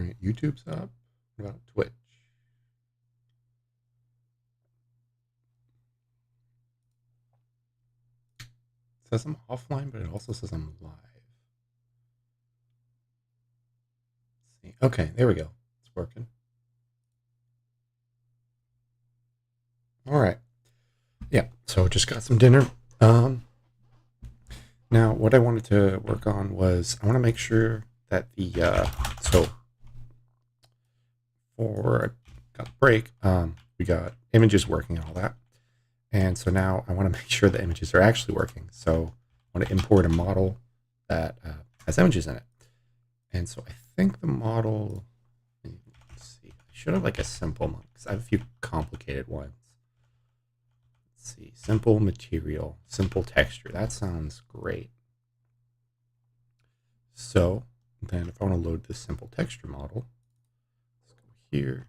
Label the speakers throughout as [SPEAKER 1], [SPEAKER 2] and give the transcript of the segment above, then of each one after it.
[SPEAKER 1] All right, YouTube's up. What about Twitch? It says I'm offline, but it also says I'm live. Let's see. Okay, there we go. It's working. All right. Yeah, so just got some dinner. Um, Now what I wanted to work on was I want to make sure that so for got a break, we got images working and all that. And so now I want to make sure the images are actually working. So I want to import a model that has images in it. And so I think the model, let's see, I should have like a simple one because I have a few complicated ones. Let's see, simple material, simple texture. That sounds great. So then if I want to load this simple texture model, let's go here.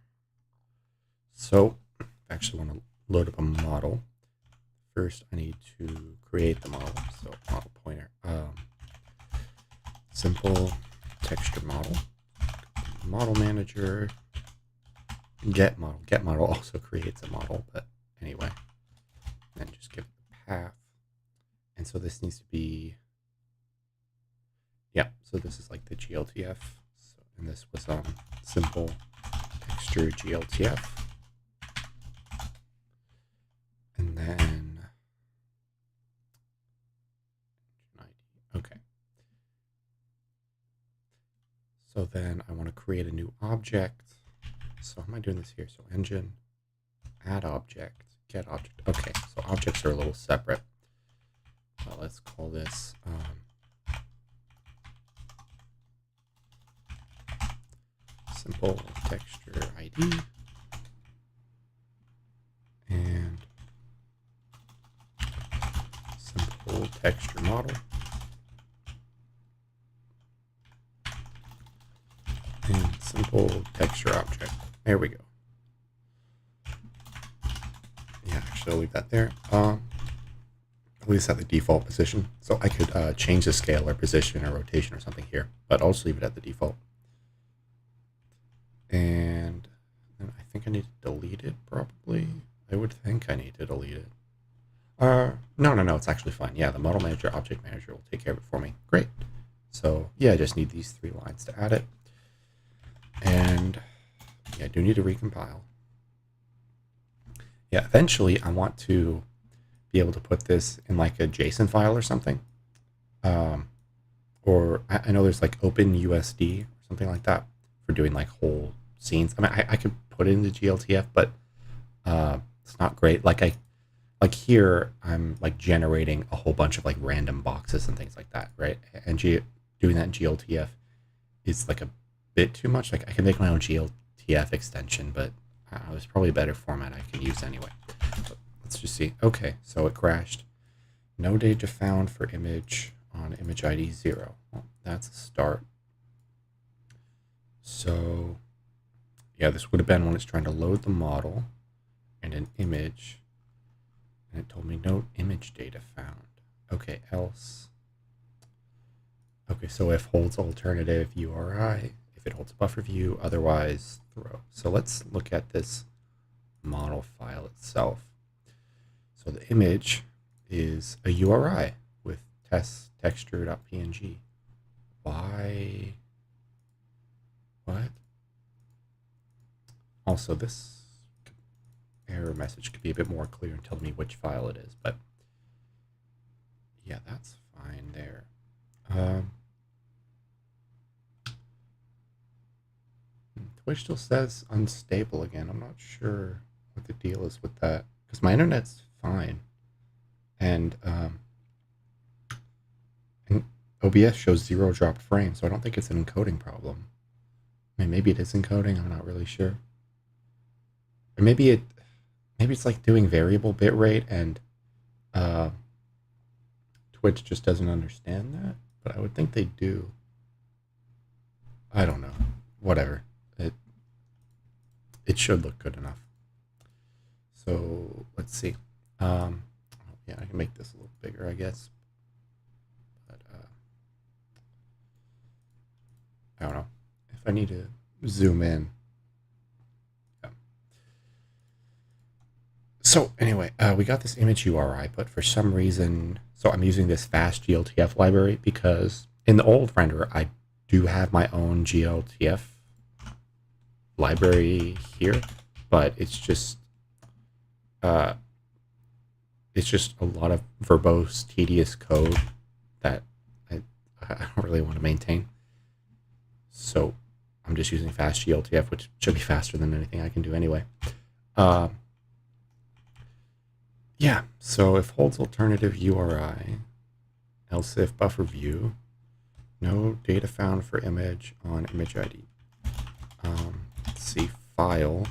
[SPEAKER 1] So I actually want to load up a model. First, I need to create the model. So model pointer, simple texture model, model manager, get model. Get model also creates a model, but anyway, then just give it the path. And so this needs to be, yeah. So this is like the GLTF. So, and this was simple texture GLTF. And then, okay. So then I want to create a new object. So how am I doing this here? So engine, add object, get object. Okay, so objects are a little separate. Let's call this simple texture ID and simple texture model and simple texture object. There we go. Yeah, actually I'll leave that there. At least at the default position. So I could change the scale or position or rotation or something here, but I'll just leave it at the default. And then I think I need to delete it probably. I would think I need to delete it. No, it's actually fine. Yeah, the model manager, object manager will take care of it for me. Great. So yeah, I just need these 3 lines to add it. And yeah, I do need to recompile. Yeah, eventually I want to be able to put this in like a JSON file or something. Or I know there's like OpenUSD or something like that for doing like whole scenes. I mean, I could put it into GLTF, but it's not great. Like here, I'm like generating a whole bunch of like random boxes and things like that, right? And doing that in GLTF is like a bit too much. Like I can make my own GLTF extension, but there's probably a better format I can use anyway. But let's just see. Okay, so it crashed. No data found for image on image ID 0. Well, that's a start. So yeah, this would have been when it's trying to load the model and an image. And it told me no image data found. Okay, else. Okay, so if holds alternative URI, if it holds buffer view, otherwise throw. So let's look at this model file itself. So the image is a URI with test texture.png. Why? What? Also, this error message could be a bit more clear and tell me which file it is, but yeah, that's fine there. Twitch still says unstable again. I'm not sure what the deal is with that because my internet's fine, and OBS shows 0 dropped frames, so I don't think it's an encoding problem. I mean, maybe it is encoding. I'm not really sure, or maybe it's like doing variable bitrate, and Twitch just doesn't understand that. But I would think they do. I don't know. Whatever. It should look good enough. So let's see. Yeah, I can make this a little bigger, I guess. But I don't know. If I need to zoom in. Yeah. So anyway, we got this image URI, but for some reason, so I'm using this fast GLTF library because in the old renderer, I do have my own GLTF library here, but uh, it's just a lot of verbose, tedious code that I don't really want to maintain. So I'm just using fast GLTF, which should be faster than anything I can do anyway. Uh, yeah, so if holds alternative URI, else if buffer view, no data found for image on image ID. Let's see, file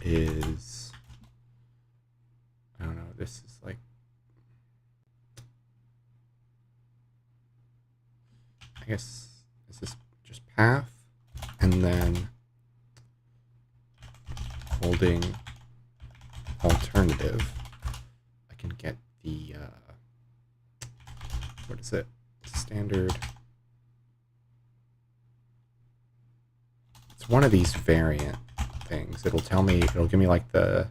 [SPEAKER 1] is, I don't know, this is like, I guess, is this just path? And then holding alternative, I can get the, what is it? Standard. It's one of these variant things. It'll tell me, it'll give me like the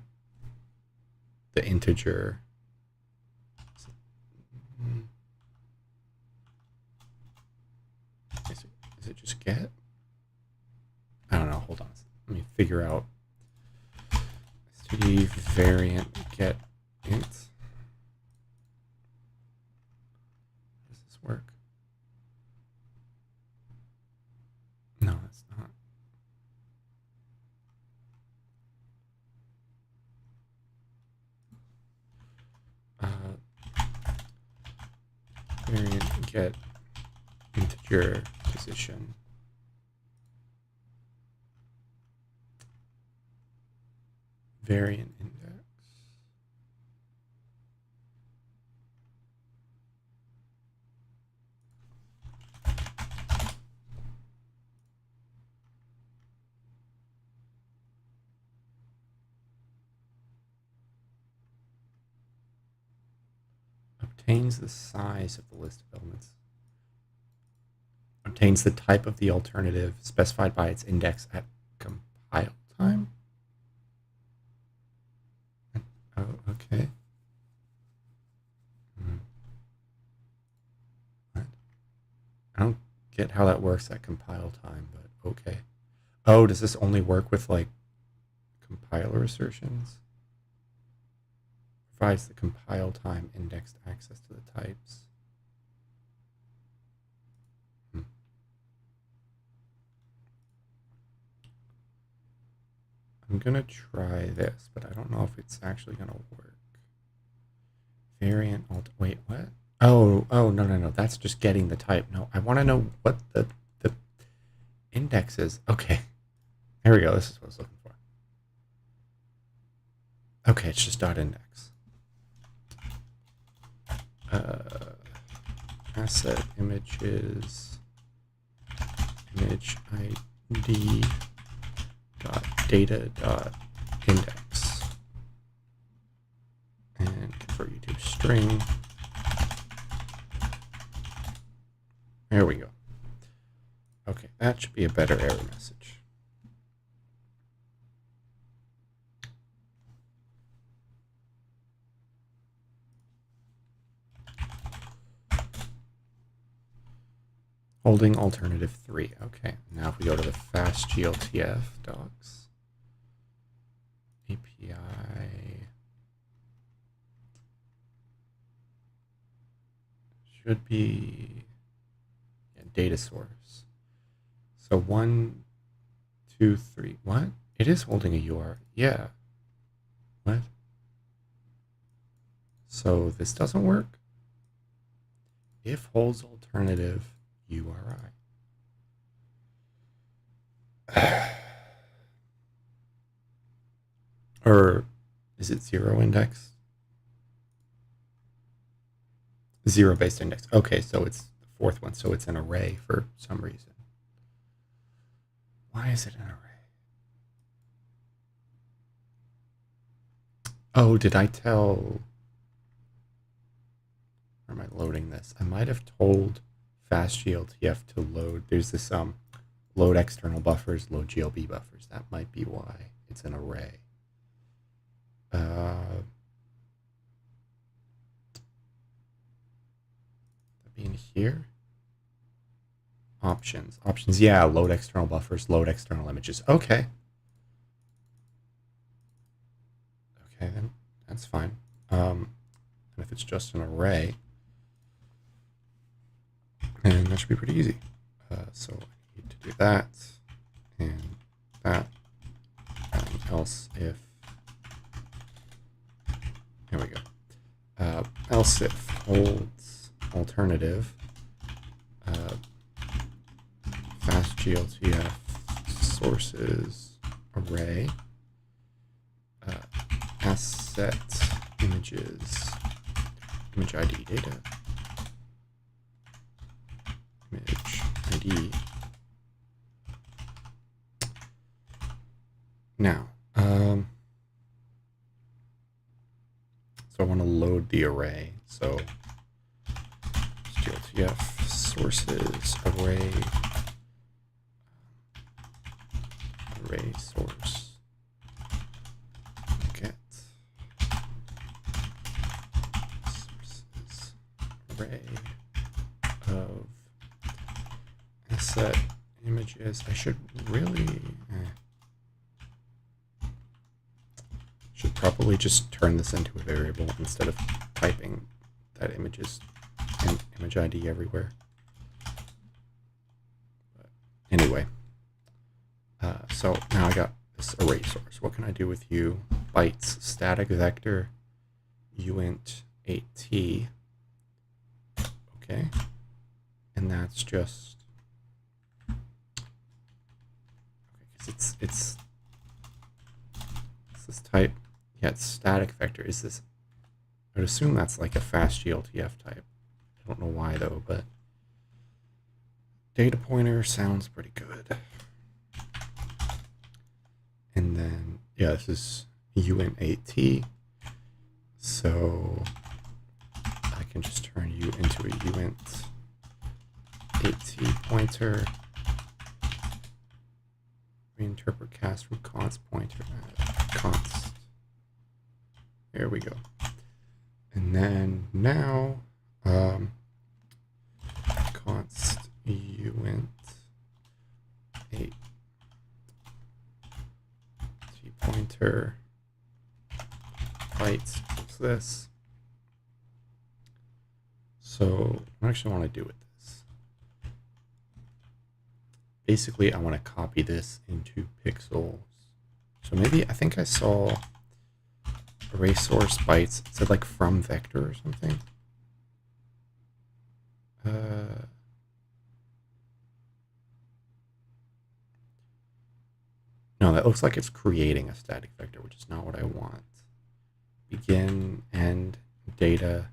[SPEAKER 1] integer. Is it just get? I don't know. Hold on. Let me figure out. std variant get int. Does this work? No, it's not. Variant get integer position. Variant index. Obtains the size of the list of elements. Obtains the type of the alternative specified by its index at compile time. Oh, okay. What? I don't get how that works at compile time, but okay. Oh, does this only work with like compiler assertions? Provides the compile time indexed access to the types. I'm gonna try this, but I don't know if it's actually gonna work. Variant alt. Wait, what? Oh, no. That's just getting the type. No, I want to know what the index is. Okay, there we go. This is what I was looking for. Okay, it's just dot index. Asset images image ID dot data dot index and convert you to string. There we go. Okay, that should be a better error message. Holding alternative 3. Okay, now if we go to the fast GLTF docs, API, should be data source. So 1, 2, 3. What? It is holding a URI. Yeah. What? So this doesn't work. If holds alternative URI. Or is it zero index? Zero based index. Okay, so it's the fourth one. So it's an array for some reason. Why is it an array? Oh, did I tell? Where am I loading this? I might have told fast GLTF to load. There's this load external buffers, load GLB buffers. That might be why it's an array. Being here. Options. Yeah, load external buffers, load external images. Okay. Okay, then that's fine. And if it's just an array, then that should be pretty easy. So I need to do that and that, and else if. Here we go. Else if holds alternative. Fast GLTF sources array. Asset images, image ID data, image ID. Now, so I want to load the array. So GLTF sources array source get sources array of asset images. I should really should probably just turn this into a variable instead of typing that images and image ID everywhere. But anyway. So now I got this array source. What can I do with you? Bytes static vector uint 8t. Okay, and that's just because it's this type. Yeah, it's static vector. Is this? I would assume that's like a fast GLTF type. I don't know why though, but data pointer sounds pretty good. And then, yeah, this is uint8t. So I can just turn you into a uint8t pointer. Reinterpret cast from const pointer const. There we go. And then now, const uint8 pointer bytes equals this. So what I actually want to do with this, basically I want to copy this into pixels. So maybe I think I saw array source bytes. It said like from vector or something. No, that looks like it's creating a static vector, which is not what I want. Begin, end, data.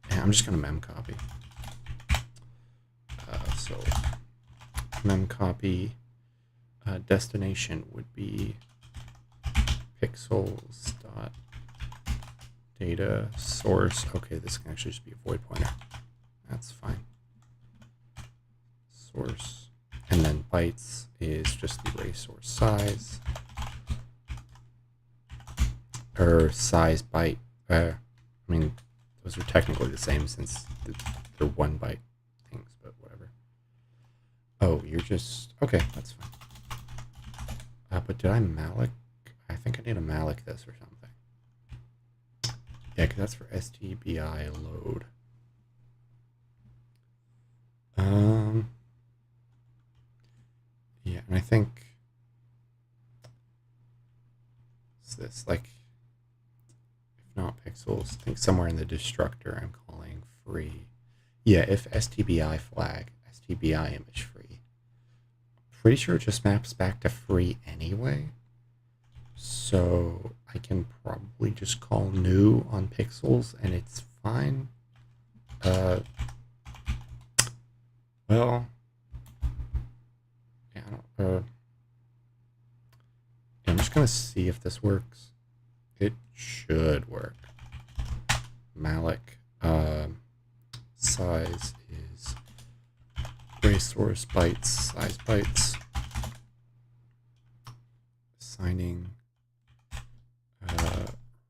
[SPEAKER 1] Yeah, I'm just going to mem copy. So mem copy destination would be pixels dot data source. Okay, this can actually just be a void pointer. That's fine. Source. And then bytes is just the array source size. Or size byte. I mean, those are technically the same since they're 1 byte things, but whatever. Oh, you're just... Okay, that's fine. But did I malloc? I think I need to malloc this or something. Yeah, because that's for STBI load. Yeah, and I think it's this, like, if not pixels, I think somewhere in the destructor I'm calling free. Yeah, if STBI flag, STBI image free. Pretty sure it just maps back to free anyway. So I can probably just call new on pixels and it's fine. Well, yeah, I'm just gonna see if this works. It should work. Malloc size is resource bytes, size bytes, assigning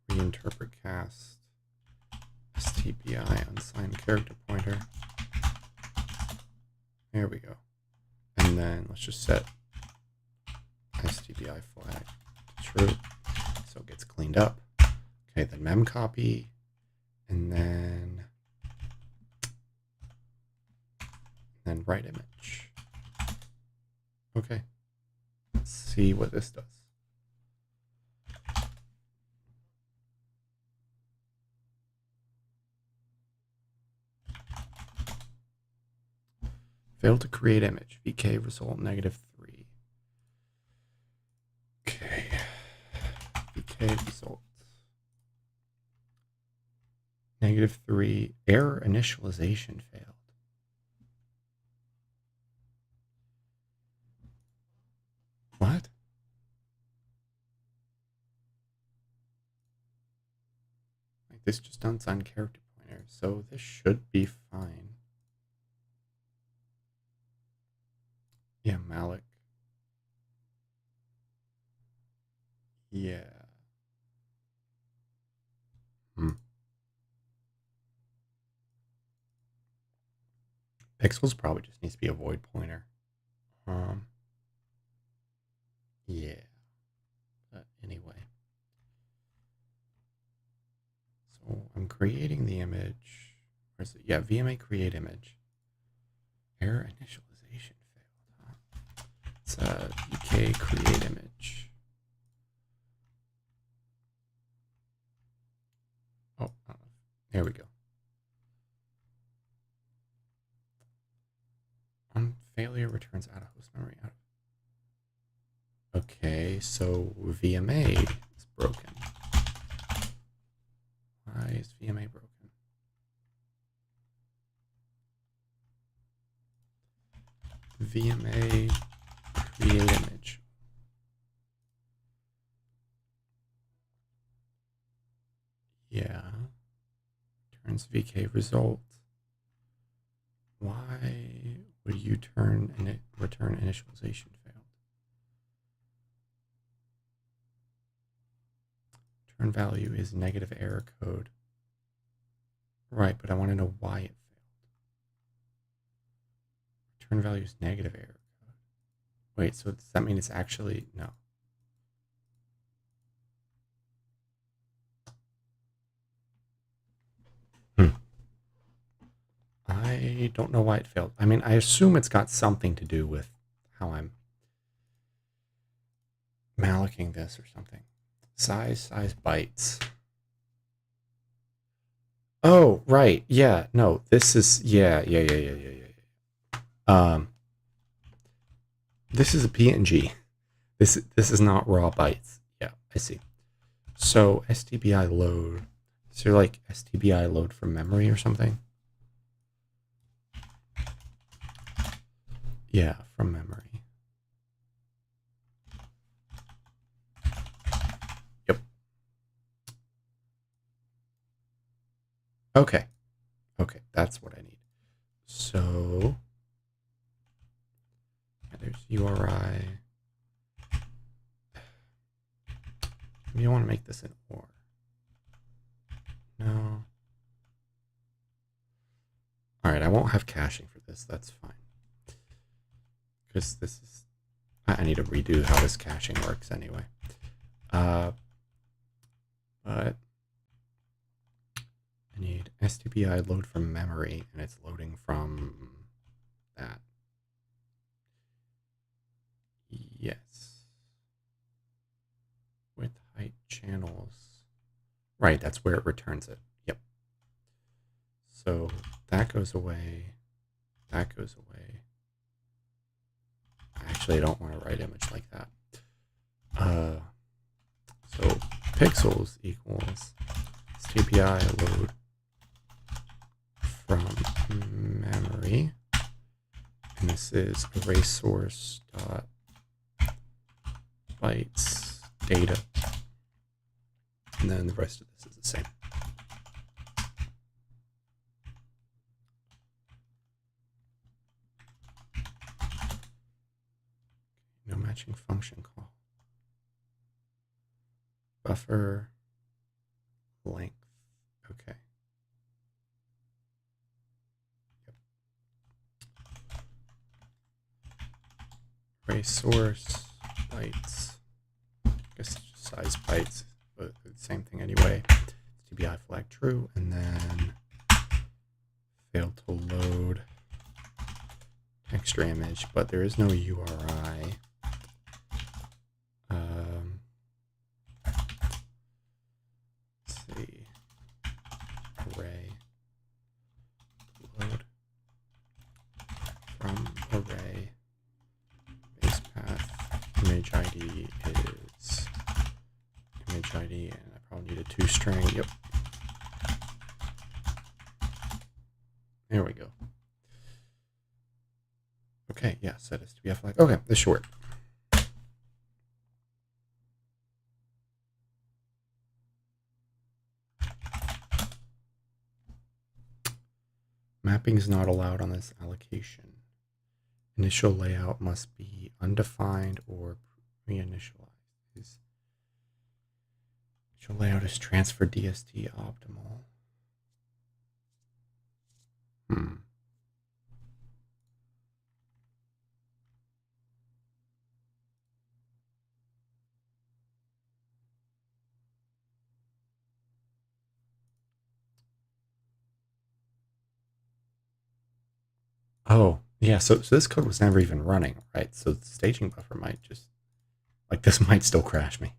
[SPEAKER 1] reinterpret cast, stbi unsigned character pointer. There we go. And then let's just set stbi flag to true, so it gets cleaned up. Okay, then mem copy, and then write image. Okay, let's see what this does. Failed to create image. VK result -3. Okay. VK result -3. Error initialization failed. What? Like this just unsigned character pointer, so this should be fine. Yeah, Malik. Yeah. Pixels probably just needs to be a void pointer. Yeah. But anyway. So I'm creating the image. Where is it? Yeah, VMA create image. Error initialization failed. Huh? It's VK create image. Oh, there we go. On failure returns out of host memory. Okay, so VMA is broken. Why is VMA broken? VMA create image. Yeah. Turns VK result. Why would you return initialization failed? Turn value is negative error code. Right, but I want to know why it failed. Return value is negative error code. Wait, so does that mean it's actually no? I don't know why it failed. I mean, I assume it's got something to do with how I'm malicking this or something. Size bytes. Oh, right. Yeah, no, this is, yeah. This is a PNG. This is not raw bytes. Yeah, I see. So STBI load. Is there like STBI load from memory or something? Yeah, from memory. Yep. Okay. Okay, that's what I need. So there's URI. Maybe I want to make this an OR. No. All right, I won't have caching for this. That's fine. Because this is, I need to redo how this caching works anyway. But I need STBI load from memory, and it's loading from that. Yes. Width, height, channels. Right, that's where it returns it. Yep. So that goes away. That goes away. Actually, I don't want to write image like that. So pixels equals STBI load from memory, and this is array source dot bytes data, and then the rest of this is the same. matching function call. Buffer length. Okay. Yep. Array source bytes. I guess it's just size bytes, but the same thing anyway. TBI flag true, and then failed to load extra image, but there is no URI. Let's see. Array load from array base path image ID is image ID, and I probably need a toString. Yep. There we go. Okay, yeah, set as TBI flag. Okay, this should work. Mapping is not allowed on this allocation. Initial layout must be undefined or pre-initialized. Initial layout is transfer DST optimal. Oh, yeah, so this code was never even running, right? So the staging buffer might just, like, this might still crash me.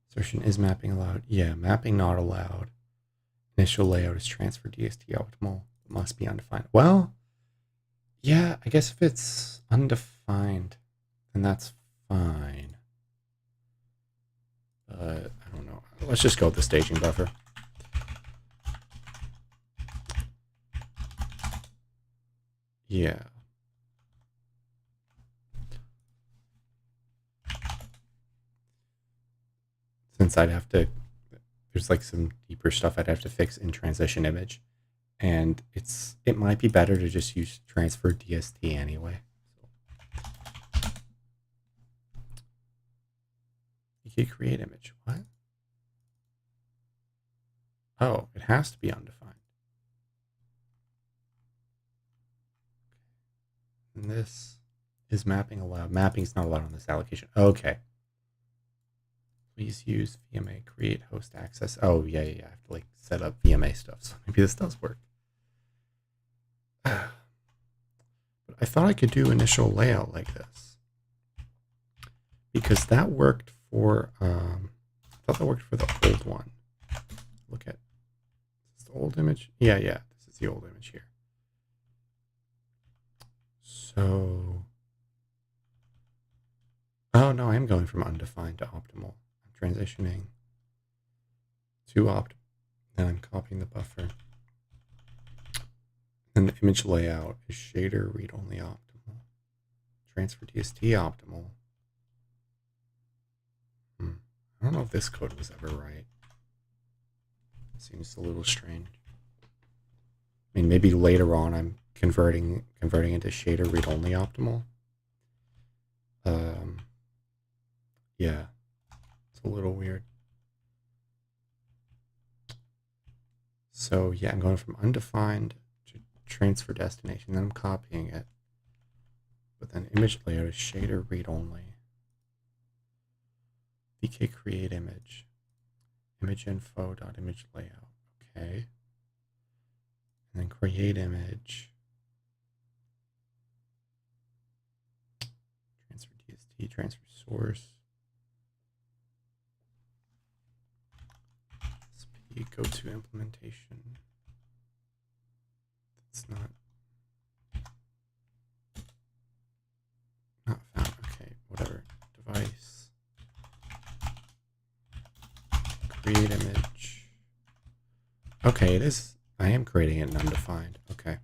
[SPEAKER 1] Assertion is mapping allowed. Yeah, mapping not allowed. Initial layout is transfer DST optimal. It must be undefined. Well, yeah, I guess if it's undefined, then that's fine. But I don't know. Let's just go with the staging buffer. Yeah. Since I'd have to, there's like some deeper stuff I'd have to fix in transition image, and it might be better to just use transfer DST anyway. You can create image. What? Oh, it has to be undefined. And this is mapping allowed. Mapping is not allowed on this allocation. Okay. Please use VMA create host access. Oh, yeah. I have to like set up VMA stuff. So maybe this does work. But I thought I could do initial layout like this, because that worked for, I thought that worked for the old one. Look at, is this the old image? Yeah, this is the old image here. So, oh no, I am going from undefined to optimal. I'm transitioning to opt, then I'm copying the buffer. And the image layout is shader read-only optimal. Transfer DST optimal. I don't know if this code was ever right. Seems a little strange. I mean, maybe later on I'm converting into shader read-only optimal. Yeah, it's a little weird. So yeah, I'm going from undefined to transfer destination, then I'm copying it. But then image layout is shader read-only. VK create image. Image info dot image layout. Okay. And then create image. Transfer DST, transfer source. SP, go to implementation. That's not found. Okay, whatever. Device. Create image. Okay, it is. I am creating it in undefined. Okay.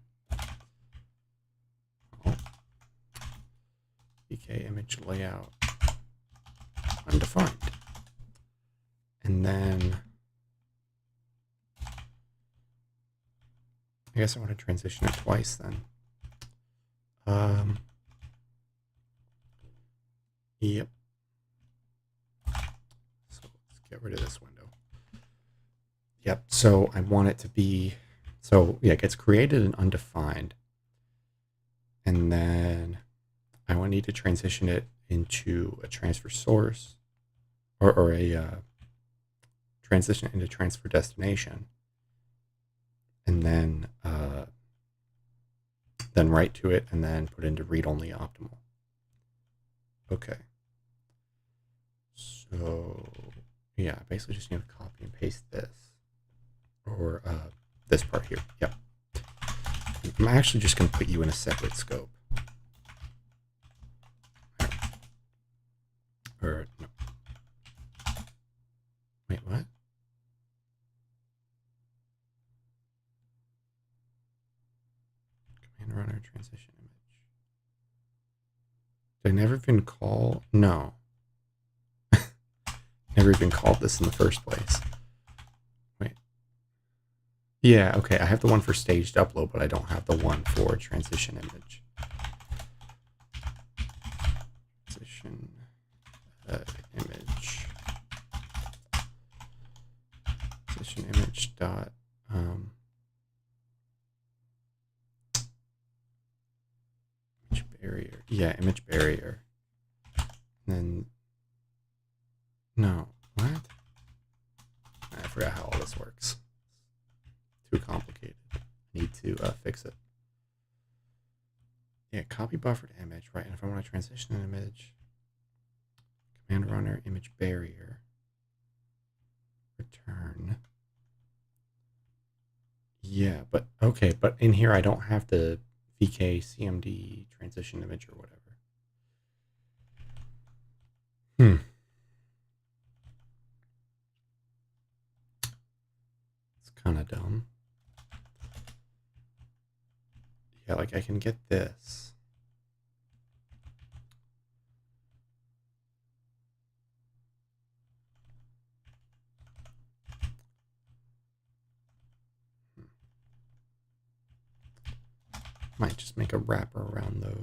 [SPEAKER 1] VK image layout. Undefined. And then I guess I want to transition it twice then. Yep. So let's get rid of this window. Yep. So I want it to be, so yeah, it gets created and undefined. And then I will need to transition it into a transfer source or a transition into transfer destination. And then write to it and then put into read-only optimal. Okay. So yeah, I basically just need to copy and paste this or this part here. Yep. I'm actually just going to put you in a separate scope. Or no. Wait, what? Command runner transition image. Did I never even call? No. Never even called this in the first place. Wait. Yeah, okay. I have the one for staged upload, but I don't have the one for transition image. Transition image. Transition image dot image barrier. Yeah, image barrier. And then no, what? I forgot how all this works. Too complicated. I need to fix it. Yeah, copy buffered image, right? And if I want to transition an image, command runner image barrier, return. Yeah, but okay, but in here I don't have the VK CMD transition image or whatever. It's kind of dumb. Yeah, like I can get this. Might just make a wrapper around those.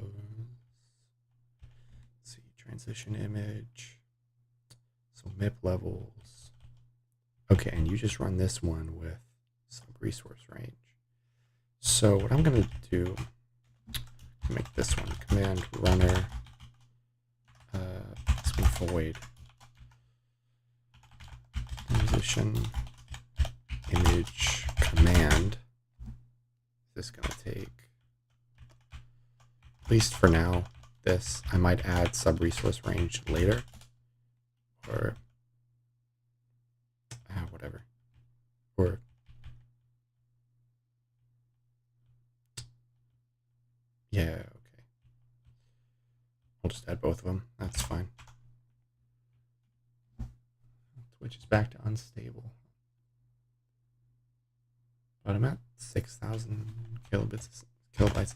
[SPEAKER 1] Let's see, transition image. So MIP levels. Okay, and you just run this one with sub resource range. So what I'm going to do, make this one command runner void transition image command. This is going to take, at least for now, this. I might add sub resource range later, or whatever, or yeah, okay. I'll just add both of them. That's fine. Switches back to unstable. But I'm at 6,000 kilobytes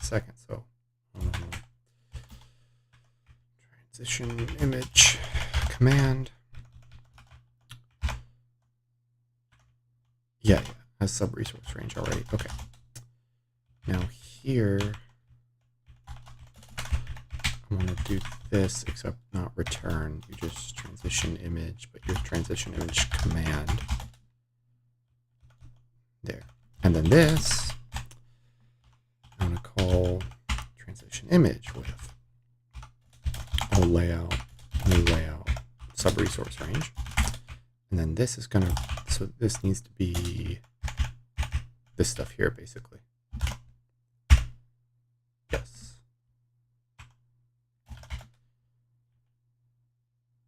[SPEAKER 1] a second, so transition image command. Yeah, has sub resource range already. Okay. Now here, I want to do this, except not return. You just transition image, but your transition image command. There. And then this, I'm going to call transition image with old layout, new layout, sub resource range. And then this is going to, so this needs to be this stuff here, basically. Yes.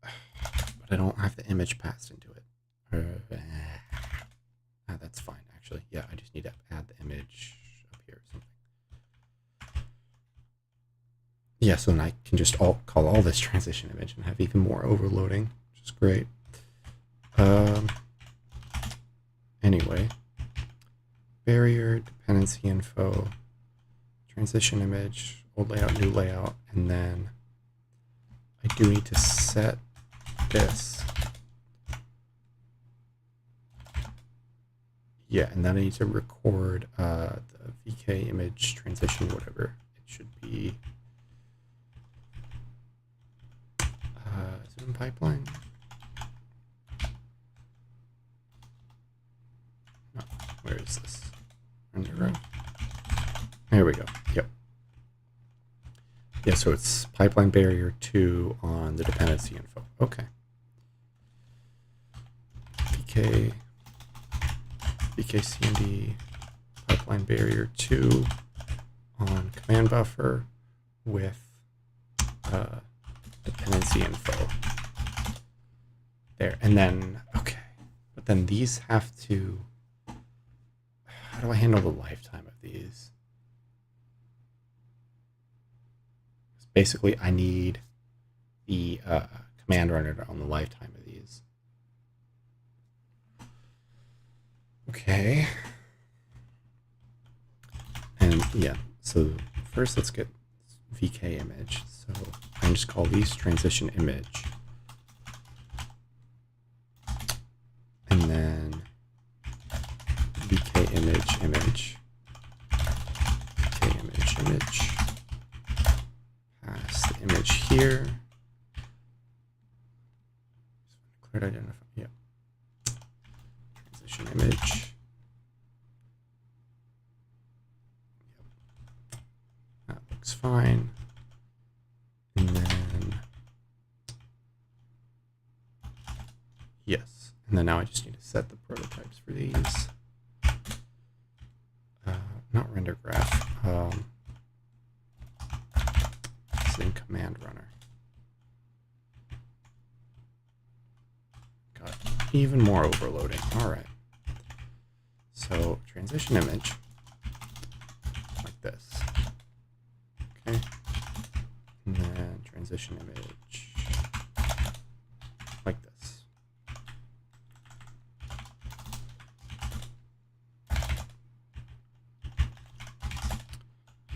[SPEAKER 1] But I don't have the image passed into it. That's fine, actually. Yeah, I just need to add the image up here or something. Yeah, so then I can just call all this transition image and have even more overloading, which is great. Anyway, barrier, dependency info, transition image, old layout, new layout, and then I do need to set this. Yeah, and then I need to record the VK image transition, whatever it should be. Is it in pipeline? No, where is this? Underground. There we go. Yep. Yeah, so it's pipeline barrier 2 on the dependency info. Okay. VK pipeline barrier 2 on command buffer with dependency info. There, and then, okay. But then these have to, how do I handle the lifetime of these? Basically, I need the command runner to own the lifetime of these. Okay. And yeah, so first let's get VK image. So I can just call these transition image. And then VK image. VK image. Pass the image here. Cleared identify. Yeah. Transition image. Yep. That looks fine. And then yes. And then now I just need to set the prototypes for these. Not render graph. In command runner. Got even more overloading. All right. So transition image like this. Okay. And then transition image like this.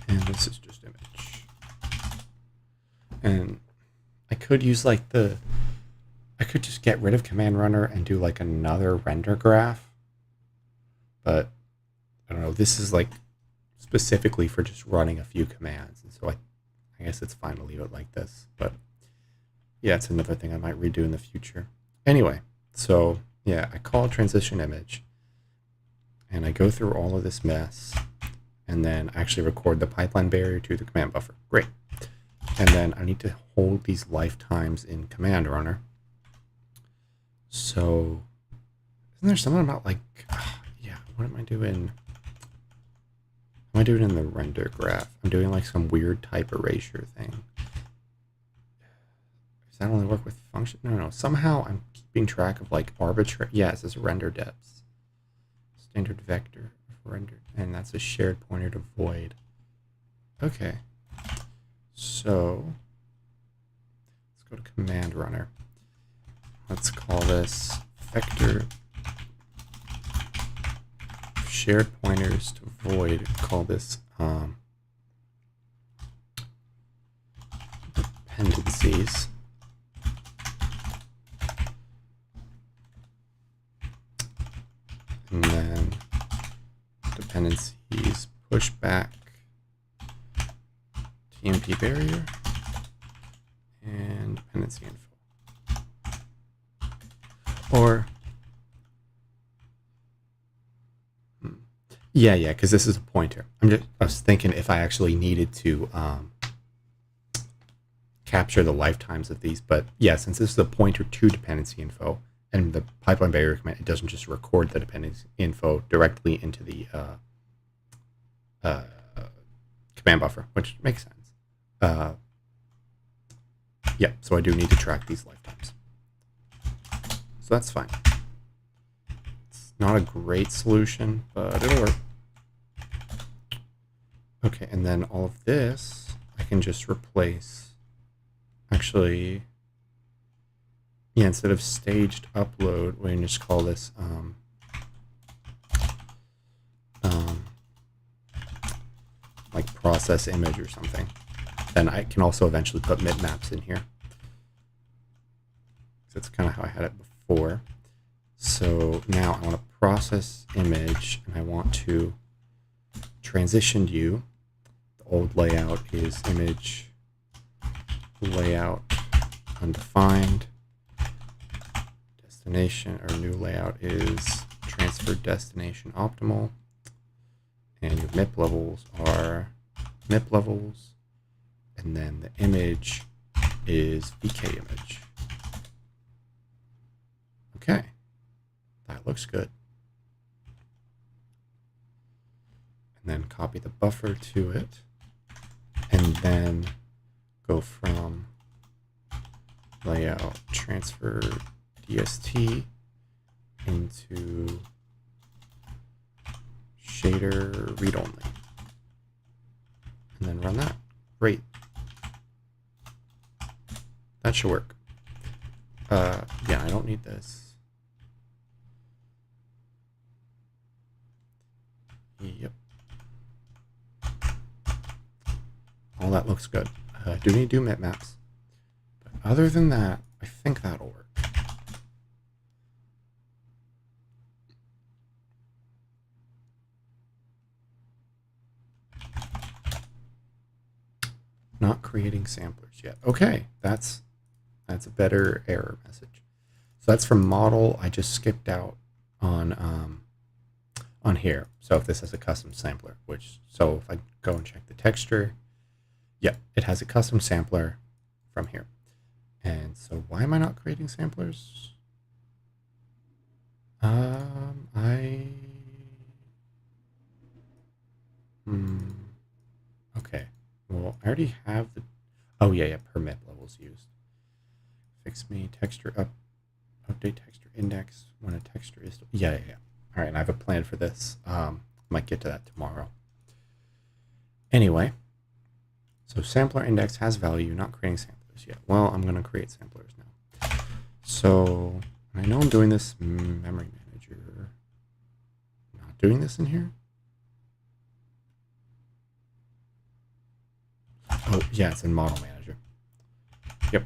[SPEAKER 1] And this is just image. And I could use like I could just get rid of command runner and do like another render graph. But I don't know, this is like specifically for just running a few commands. And so I guess it's fine to leave it like this. But yeah, it's another thing I might redo in the future. Anyway, so yeah, I call transition image and I go through all of this mess and then actually record the pipeline barrier to the command buffer. Great. And then I need to hold these lifetimes in command runner. So, isn't there something about like, yeah, what am I doing? Am I doing in the render graph? I'm doing like some weird type erasure thing. Does that only work with function? No. Somehow I'm keeping track of like arbitrary, yeah, it says render depths. Standard vector of render, and that's a shared pointer to void. Okay. So let's go to command runner. Let's call this vector shared pointers to void. Call this dependencies. And then dependencies push back TMP barrier and dependency info. Or yeah, because this is a pointer. I was thinking if I actually needed to capture the lifetimes of these, but yeah, since this is a pointer to dependency info and the pipeline barrier command, it doesn't just record the dependency info directly into the command buffer, which makes sense. Yeah, so I do need to track these lifetimes. So that's fine. It's not a great solution, but it'll work. Okay, and then all of this, I can just replace, actually, yeah, instead of staged upload, we can just call this like process image or something. Then I can also eventually put bitmaps in here. That's kind of how I had it before. So now I want to process image and I want to transition you. The old layout is image layout undefined. Destination or new layout is transfer destination optimal. And your MIP levels are MIP levels. And then the image is VK image. Okay, that looks good. And then copy the buffer to it. And then go from layout transfer DST into shader read only. And then run that. Great. That should work. Yeah, I don't need this. Yep. All that looks good. I do need to do MIP maps. But other than that, I think that'll work. Not creating samplers yet. Okay, that's a better error message. So that's from model. I just skipped out on here. So if this has a custom sampler, so if I go and check the texture, yeah, it has a custom sampler from here. And so why am I not creating samplers? Okay. Well, I already have the, oh yeah, permit levels used. Fix me texture update texture index when a texture is, yeah. All right, and I have a plan for this. Might get to that tomorrow. Anyway, so sampler index has value, not creating samplers yet. Well, I'm going to create samplers now. So I know I'm doing this memory manager. Not doing this in here. Oh, yeah, it's in model manager. Yep.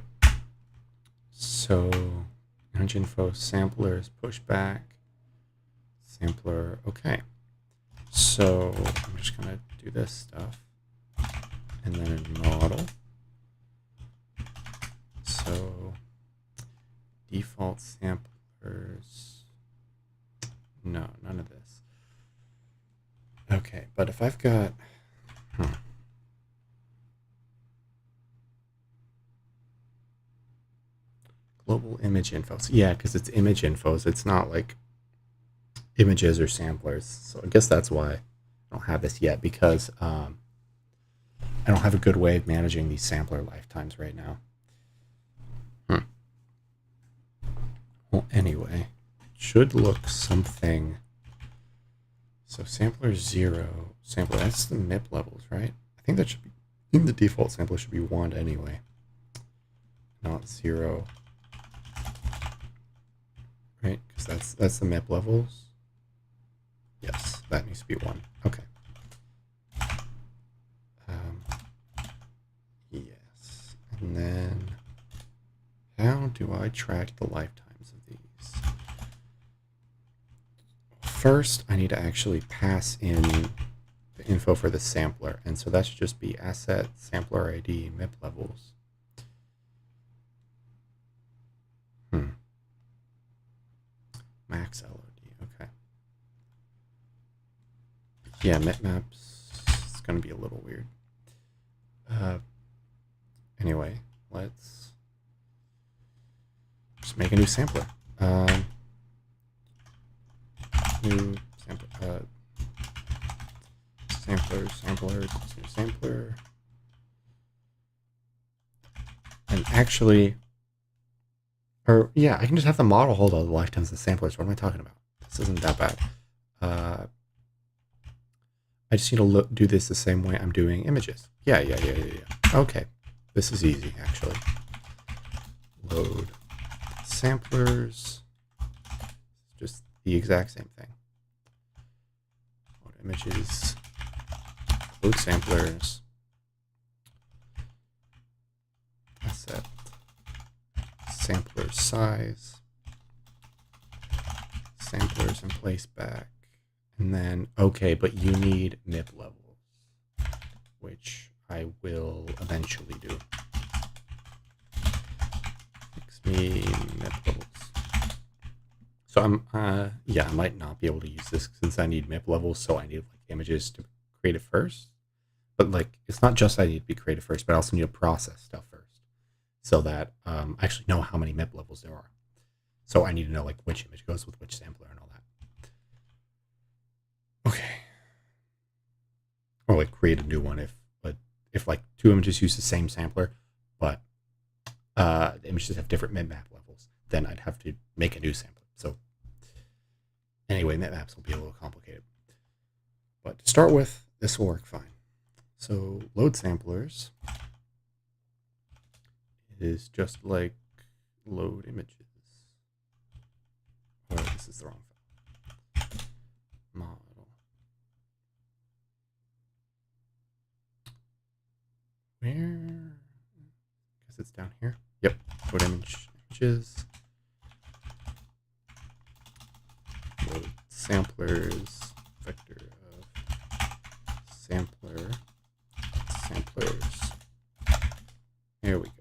[SPEAKER 1] So image info samplers pushback. Sampler, okay. So I'm just gonna do this stuff. And then in model. So default samplers. No, none of this. Okay, but if I've got global image info. So yeah, because it's image infos. It's not like images or samplers. So I guess that's why I don't have this yet, because I don't have a good way of managing these sampler lifetimes right now. Well, anyway, it should look something. So sampler 0, sampler, that's the MIP levels, right? I think that should be, I think the default sampler should be 1 anyway, not 0. Right, because that's the MIP levels. Yes, that needs to be 1. Okay. Yes, and then how do I track the lifetimes of these? First, I need to actually pass in the info for the sampler, and so that should just be asset sampler ID MIP levels. Max LOD, okay. Yeah, MIP maps, it's going to be a little weird. Anyway, let's just make a new sampler. New sampler, samplers, new sampler. And actually, or yeah, I can just have the model hold all the lifetimes of the samplers. What am I talking about? This isn't that bad. I just need to do this the same way I'm doing images. Yeah. Okay, this is easy actually. Load samplers. Just the exact same thing. Load images. Load samplers. Asset. Sampler size. Sampler samples in place back. And then, okay, but you need MIP levels, which I will eventually do. Fix me MIP levels. So yeah, I might not be able to use this since I need MIP levels, so I need like images to create it first. But like, it's not just I need to be creative first, but I also need to process stuff first, so that I actually know how many MIP levels there are. So I need to know like which image goes with which sampler and all that. Okay. Or like create a new one if like two images use the same sampler, but the images have different map levels, then I'd have to make a new sampler. So anyway, maps will be a little complicated. But to start with, this will work fine. So load samplers is just like load images. Oh, this is the wrong file. Model. Where? I guess it's down here. Yep. Load images. Load samplers. Vector of sampler. Samplers. There we go.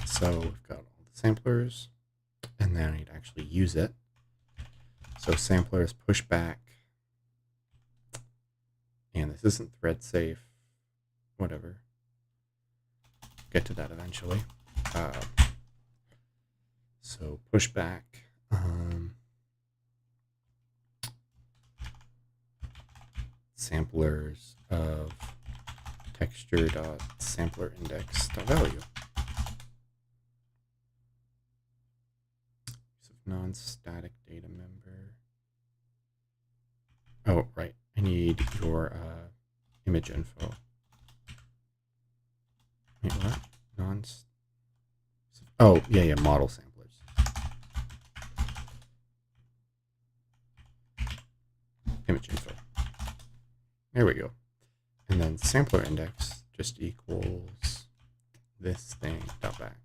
[SPEAKER 1] So we've got all the samplers, and then I need to actually use it. So samplers push back. And this isn't thread safe. Whatever. Get to that eventually. So push back. Samplers of texture.sampler index.value. Non-static data member. Oh, right. I need your image info. Wait, what? Oh, yeah, model samplers. Image info. There we go. And then sampler index just equals this thing dot back.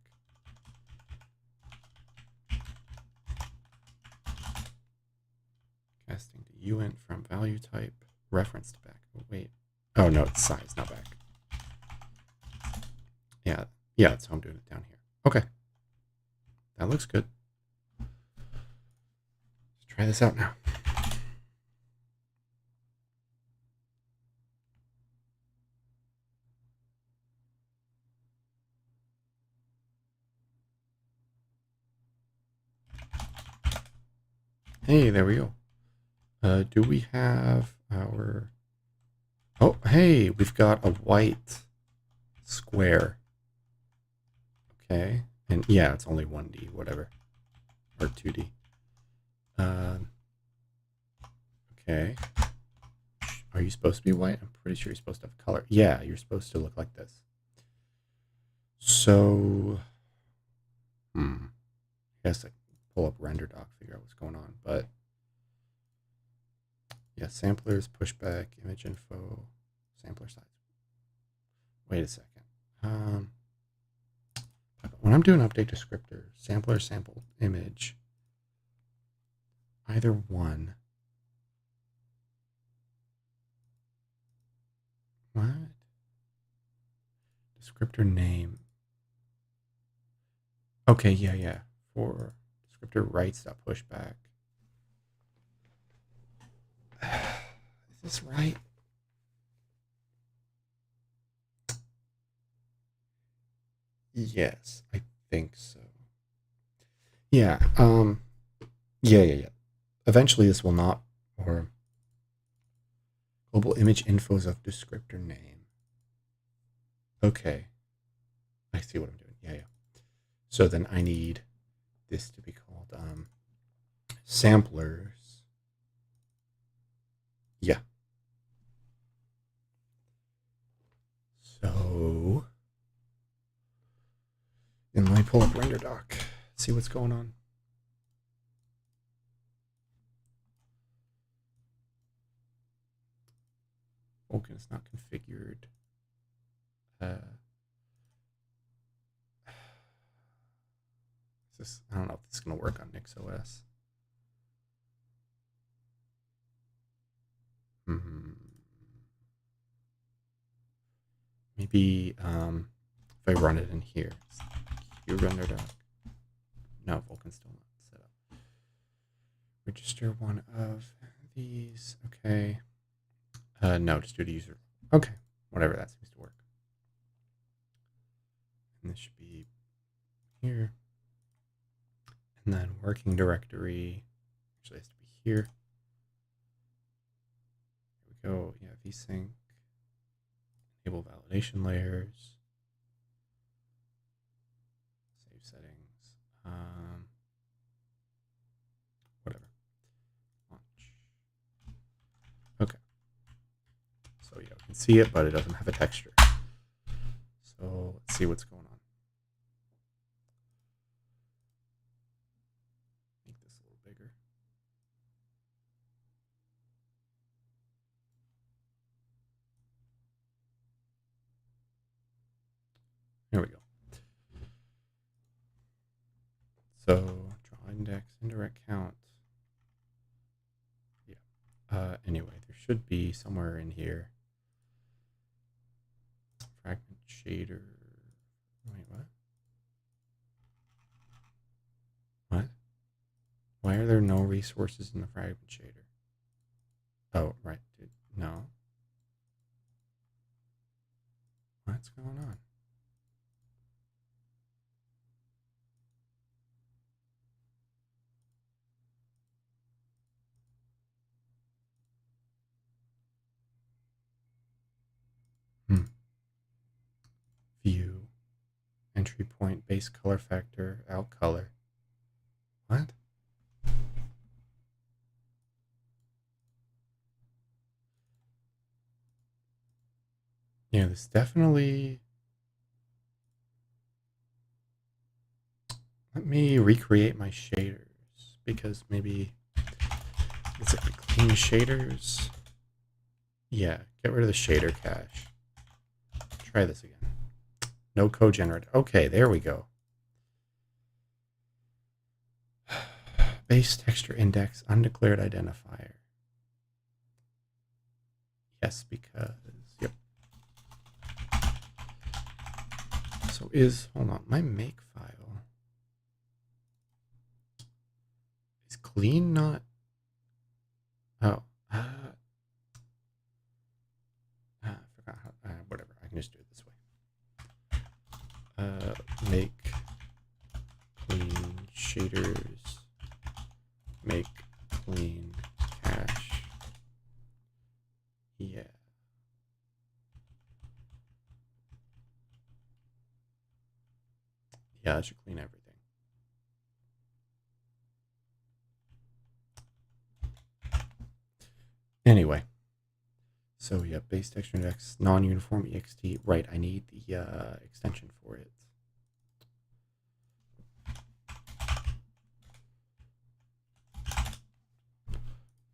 [SPEAKER 1] Casting to uint from value type, reference to back. Oh, wait. Oh, no, it's size, not back. Yeah, that's how I'm doing it down here. Okay. That looks good. Let's try this out now. Hey, there we go. Do we have our... Oh, hey, we've got a white square. Okay. And yeah, it's only 1D, whatever. Or 2D. Okay. Are you supposed to be white? I'm pretty sure you're supposed to have color. Yeah, you're supposed to look like this. So... I guess I can pull up render doc, figure out what's going on, but... Yeah, samplers, pushback, image info, sampler size. Wait a second. When I'm doing update descriptor, sampler, sample, image, either one. What? Descriptor name. Okay, yeah. For descriptor rights.pushback. Is this right? Yes, I think so. Yeah, yeah. Eventually this will not, or global image infos of descriptor name. Okay. I see what I'm doing. Yeah. So then I need this to be called samplers. Yeah. So then let me pull up render doc, see what's going on. Vulkan is not configured. Is this, I don't know if this is going to work on NixOS. Maybe if I run it in here, qrender doc. No, Vulkan's still not set up. Register one of these. Okay. No, just do the user. Okay, whatever, that seems to work. And this should be here. And then working directory actually has to be here. Here we go. Yeah, vsync. Enable validation layers. Save settings. Whatever. Launch. Okay. So yeah, we can see it, but it doesn't have a texture. So let's see what's going on. Make this a little bigger. There we go. So draw index, indirect count. Yeah. Anyway, there should be somewhere in here. Fragment shader. Wait, what? What? Why are there no resources in the fragment shader? Oh, right. Dude. No. What's going on? View. Entry point, base color factor, out color. What? Yeah, this definitely... Let me recreate my shaders, because maybe it's like clean shaders. Yeah, get rid of the shader cache. Try this again. No code generator. Okay, there we go. Base texture index, undeclared identifier. Yes, because, yep. So hold on, my make file is clean, not, oh, I forgot how, whatever, I can just do it this way. Make clean shaders, make clean cache. Yeah. Yeah, that should clean everything. Anyway. So yeah, base texture index, non-uniform ext. Right, I need the extension for it.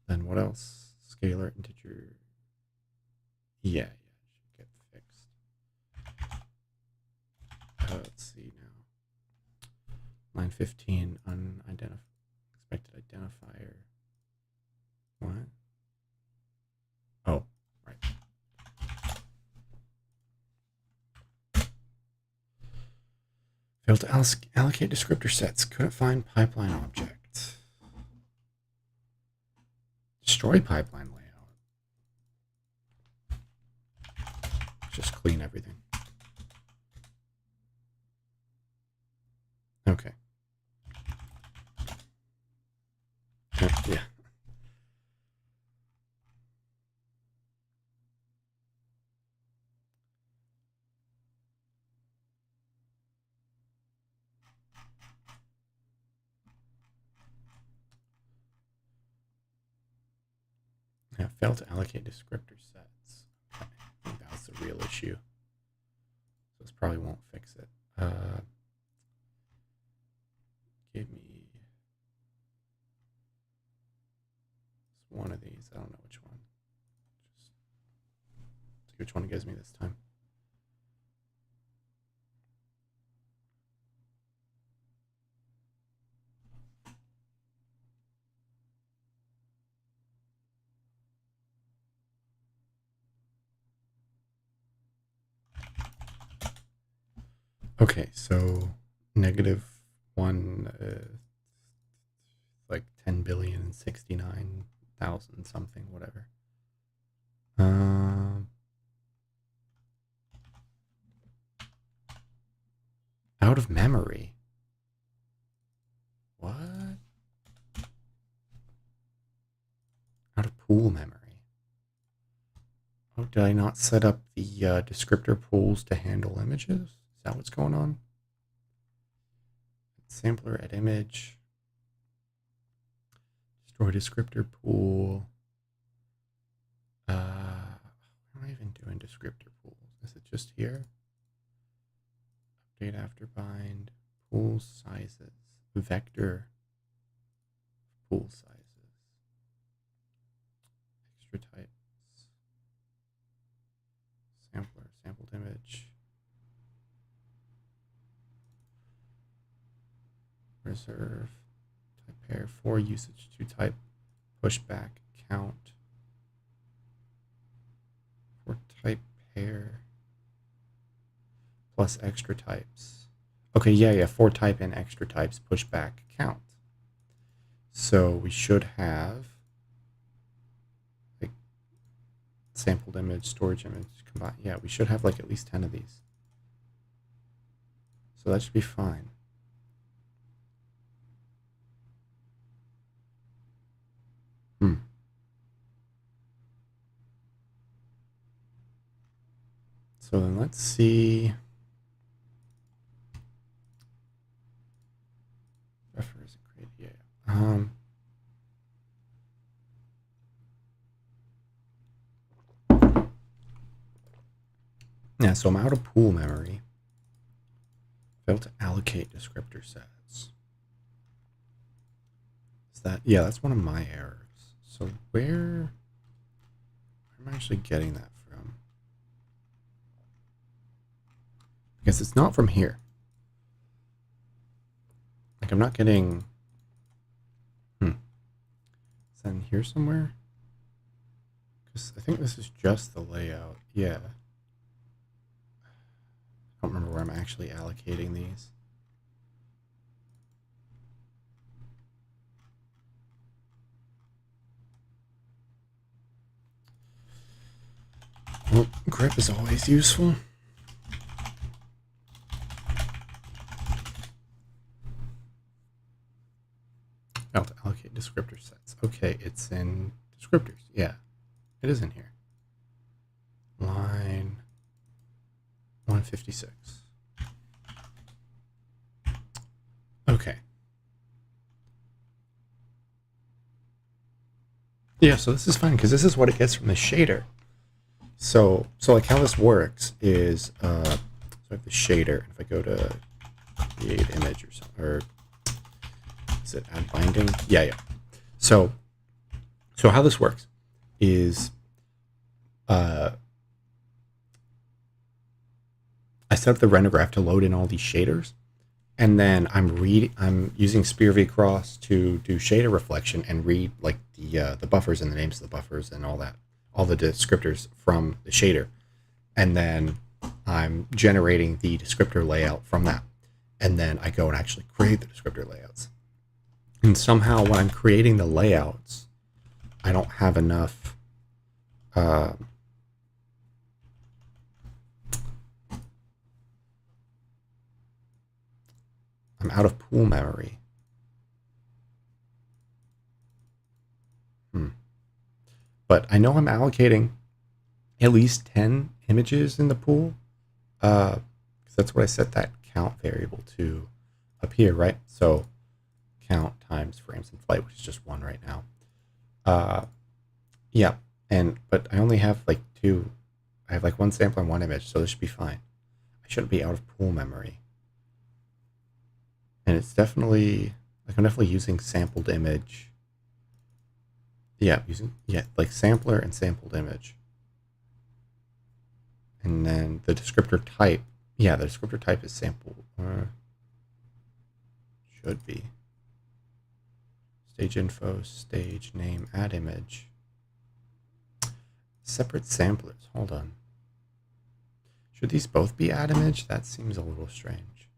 [SPEAKER 1] Then what else? Scalar, integer. Yeah, should get fixed. Let's see now. Line 15, expected identifier. What? Oh, right. Failed to allocate descriptor sets. Couldn't find pipeline object. Destroy pipeline layout. Just clean everything. Okay. Yeah. Yeah, failed to allocate descriptor sets. Okay. I think that was the real issue. So this probably won't fix it. Give me one of these. I don't know which one. Just see which one it gives me this time. Okay, so -1, like 10,069,000 something, whatever. Um, out of memory. What? Out of pool memory. Oh, did I not set up the descriptor pools to handle images? Is that what's going on? Sampler at image. Destroy descriptor pool. What am I even doing descriptor pools? Is it just here? Update after bind. Pool sizes. Vector pool sizes. Extra types. Sampler. Sampled image. Reserve. Type pair. For usage to type. Pushback. Count. For type pair. Plus extra types. Okay, yeah, for type and extra types, pushback count. So we should have like sampled image, storage image combined. Yeah, we should have like at least 10 of these. So that should be fine. So then let's see. Buffer isn't created yet. Yeah, so I'm out of pool memory. Failed to allocate descriptor sets. Is that, yeah, that's one of my errors. So where am I actually getting that from? Because it's not from here. Like I'm not getting. Is that in here somewhere? Because I think this is just the layout. Yeah. I don't remember where I'm actually allocating these. Well, grep is always useful. I'll allocate descriptor sets. Okay, it's in descriptors. Yeah, it is in here. Line 156. Okay. Yeah, so this is fine because this is what it gets from the shader. So like how this works is so I have the shader. If I go to create image or something, or is it add binding? Yeah. So how this works is I set up the render graph to load in all these shaders, and then I'm using Spear V Cross to do shader reflection and read like the buffers and the names of the buffers and all that, all the descriptors from the shader, and then I'm generating the descriptor layout from that, and then I go and actually create the descriptor layouts. And somehow when I'm creating the layouts, I don't have enough. I'm out of pool memory. But I know I'm allocating at least 10 images in the pool. Because that's what I set that count variable to up here, right? So count times frames in flight, which is just 1 right now. Yeah, but I only have like 2. I have like 1 sample and 1 image, so this should be fine. I shouldn't be out of pool memory. And it's definitely, like I'm definitely using sampled image. Yeah, like sampler and sampled image. And then the descriptor type. Yeah, the descriptor type is sample. Should be. Stage info, stage name, add image. Separate samplers. Hold on. Should these both be add image? That seems a little strange.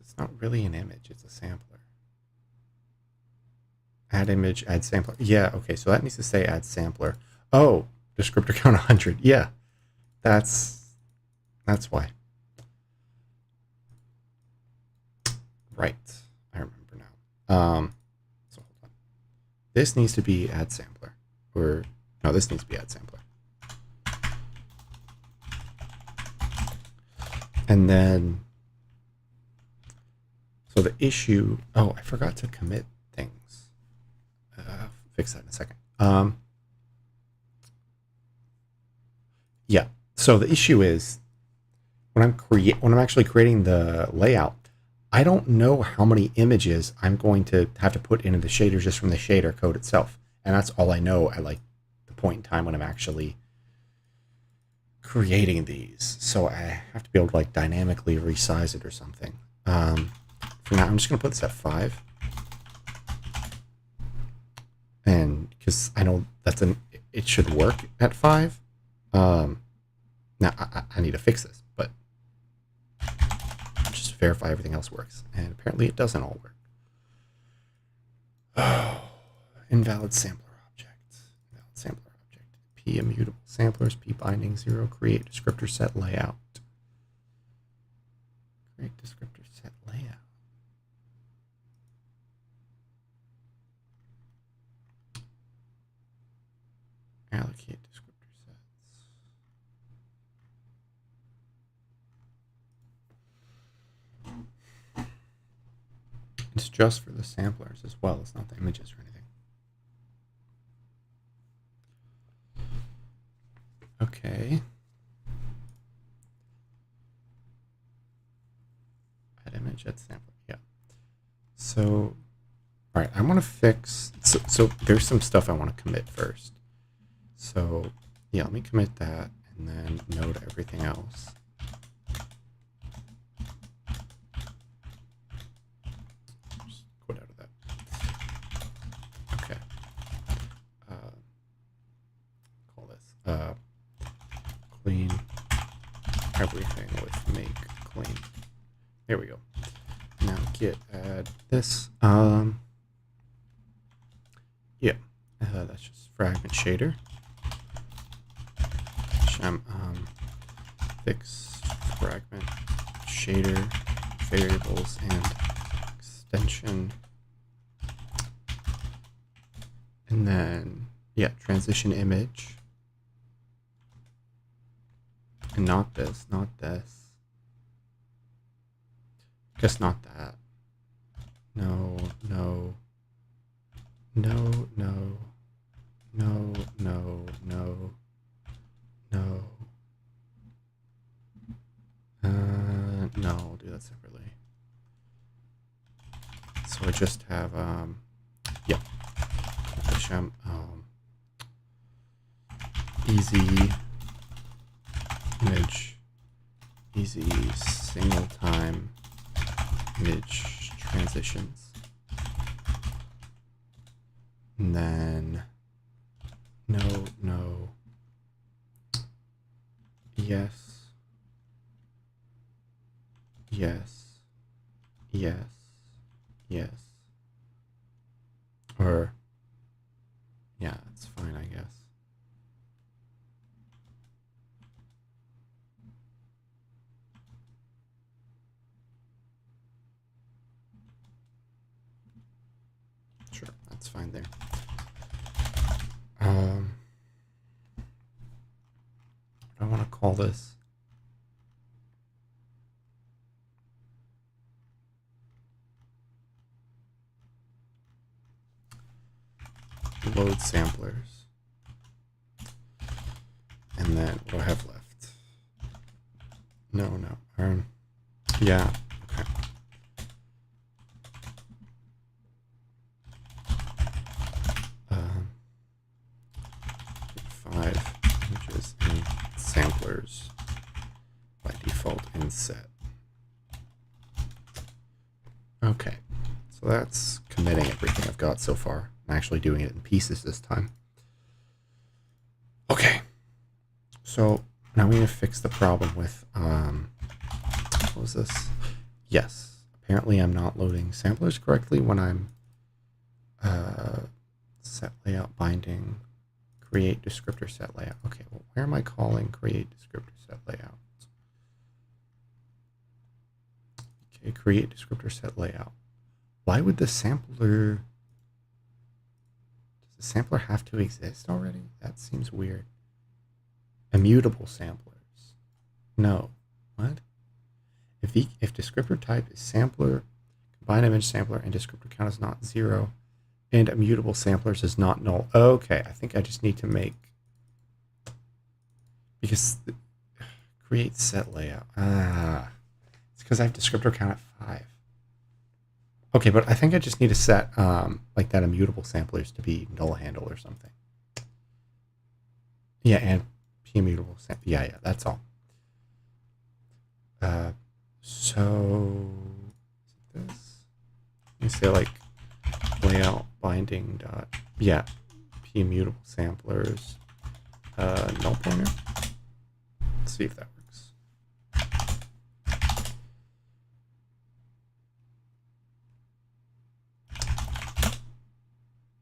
[SPEAKER 1] It's not really an image, it's a sampler. Add image, add sampler. Yeah, okay, so that needs to say add sampler. Oh, descriptor count 100. Yeah, that's why. Right, I remember now. So hold on. This needs to be add sampler. Or, no, this needs to be add sampler. And then, so the issue, oh, I forgot to commit things. Fix that in a second. Yeah, so the issue is when I'm actually creating the layout, I don't know how many images I'm going to have to put into the shaders just from the shader code itself. And that's all I know at like the point in time when I'm actually creating these. So I have to be able to like dynamically resize it or something. For now, I'm just going to put this at 5. And because I know it should work at 5. Now I need to fix this, but just verify everything else works. And apparently it doesn't all work. Oh, invalid sampler object. Invalid sampler object. P immutable samplers, P binding 0, create descriptor set layout. Create descriptor set layout. Allocate descriptor sets. It's just for the samplers as well. It's not the images or anything. Okay. Add image, add sampler. Yeah. So, all right, I want to fix. So there's some stuff I want to commit first. So yeah, let me commit that and then node everything else. Just quit out of that. Okay. Call this clean everything with make clean. There we go. Now git add this. Yeah, that's just fragment shader. Fix fragment shader variables and extension, and then yeah, transition image, and not this, just not that. No. No, I'll do that separately. So I just have, yeah, easy image, easy single time image transitions. And then, no, yes, or, yeah, it's fine, I guess. Sure, that's fine there. I want to call this load samplers, and then what do I have left? No, yeah, okay. Five images and samplers by default in set. Okay, so that's committing everything I've got so far. I'm actually doing it in pieces this time. So now we need to fix the problem with, what was this? Yes, apparently I'm not loading samplers correctly when I'm set layout binding, create descriptor set layout. Okay, well, where am I calling create descriptor set layout? Okay, create descriptor set layout. Why would the sampler, does the sampler have to exist already? That seems weird. Immutable samplers. No. What? If descriptor type is sampler, combine image sampler, and descriptor count is not 0, and immutable samplers is not null. Okay, I think I just need to make, because create set layout. It's because I have descriptor count at 5. Okay, but I think I just need to set like that immutable samplers to be null handle or something. Yeah, and p immutable sample. Yeah, that's all. So this, you say like layout binding dot, yeah, p immutable samplers null pointer. Let's see if that works.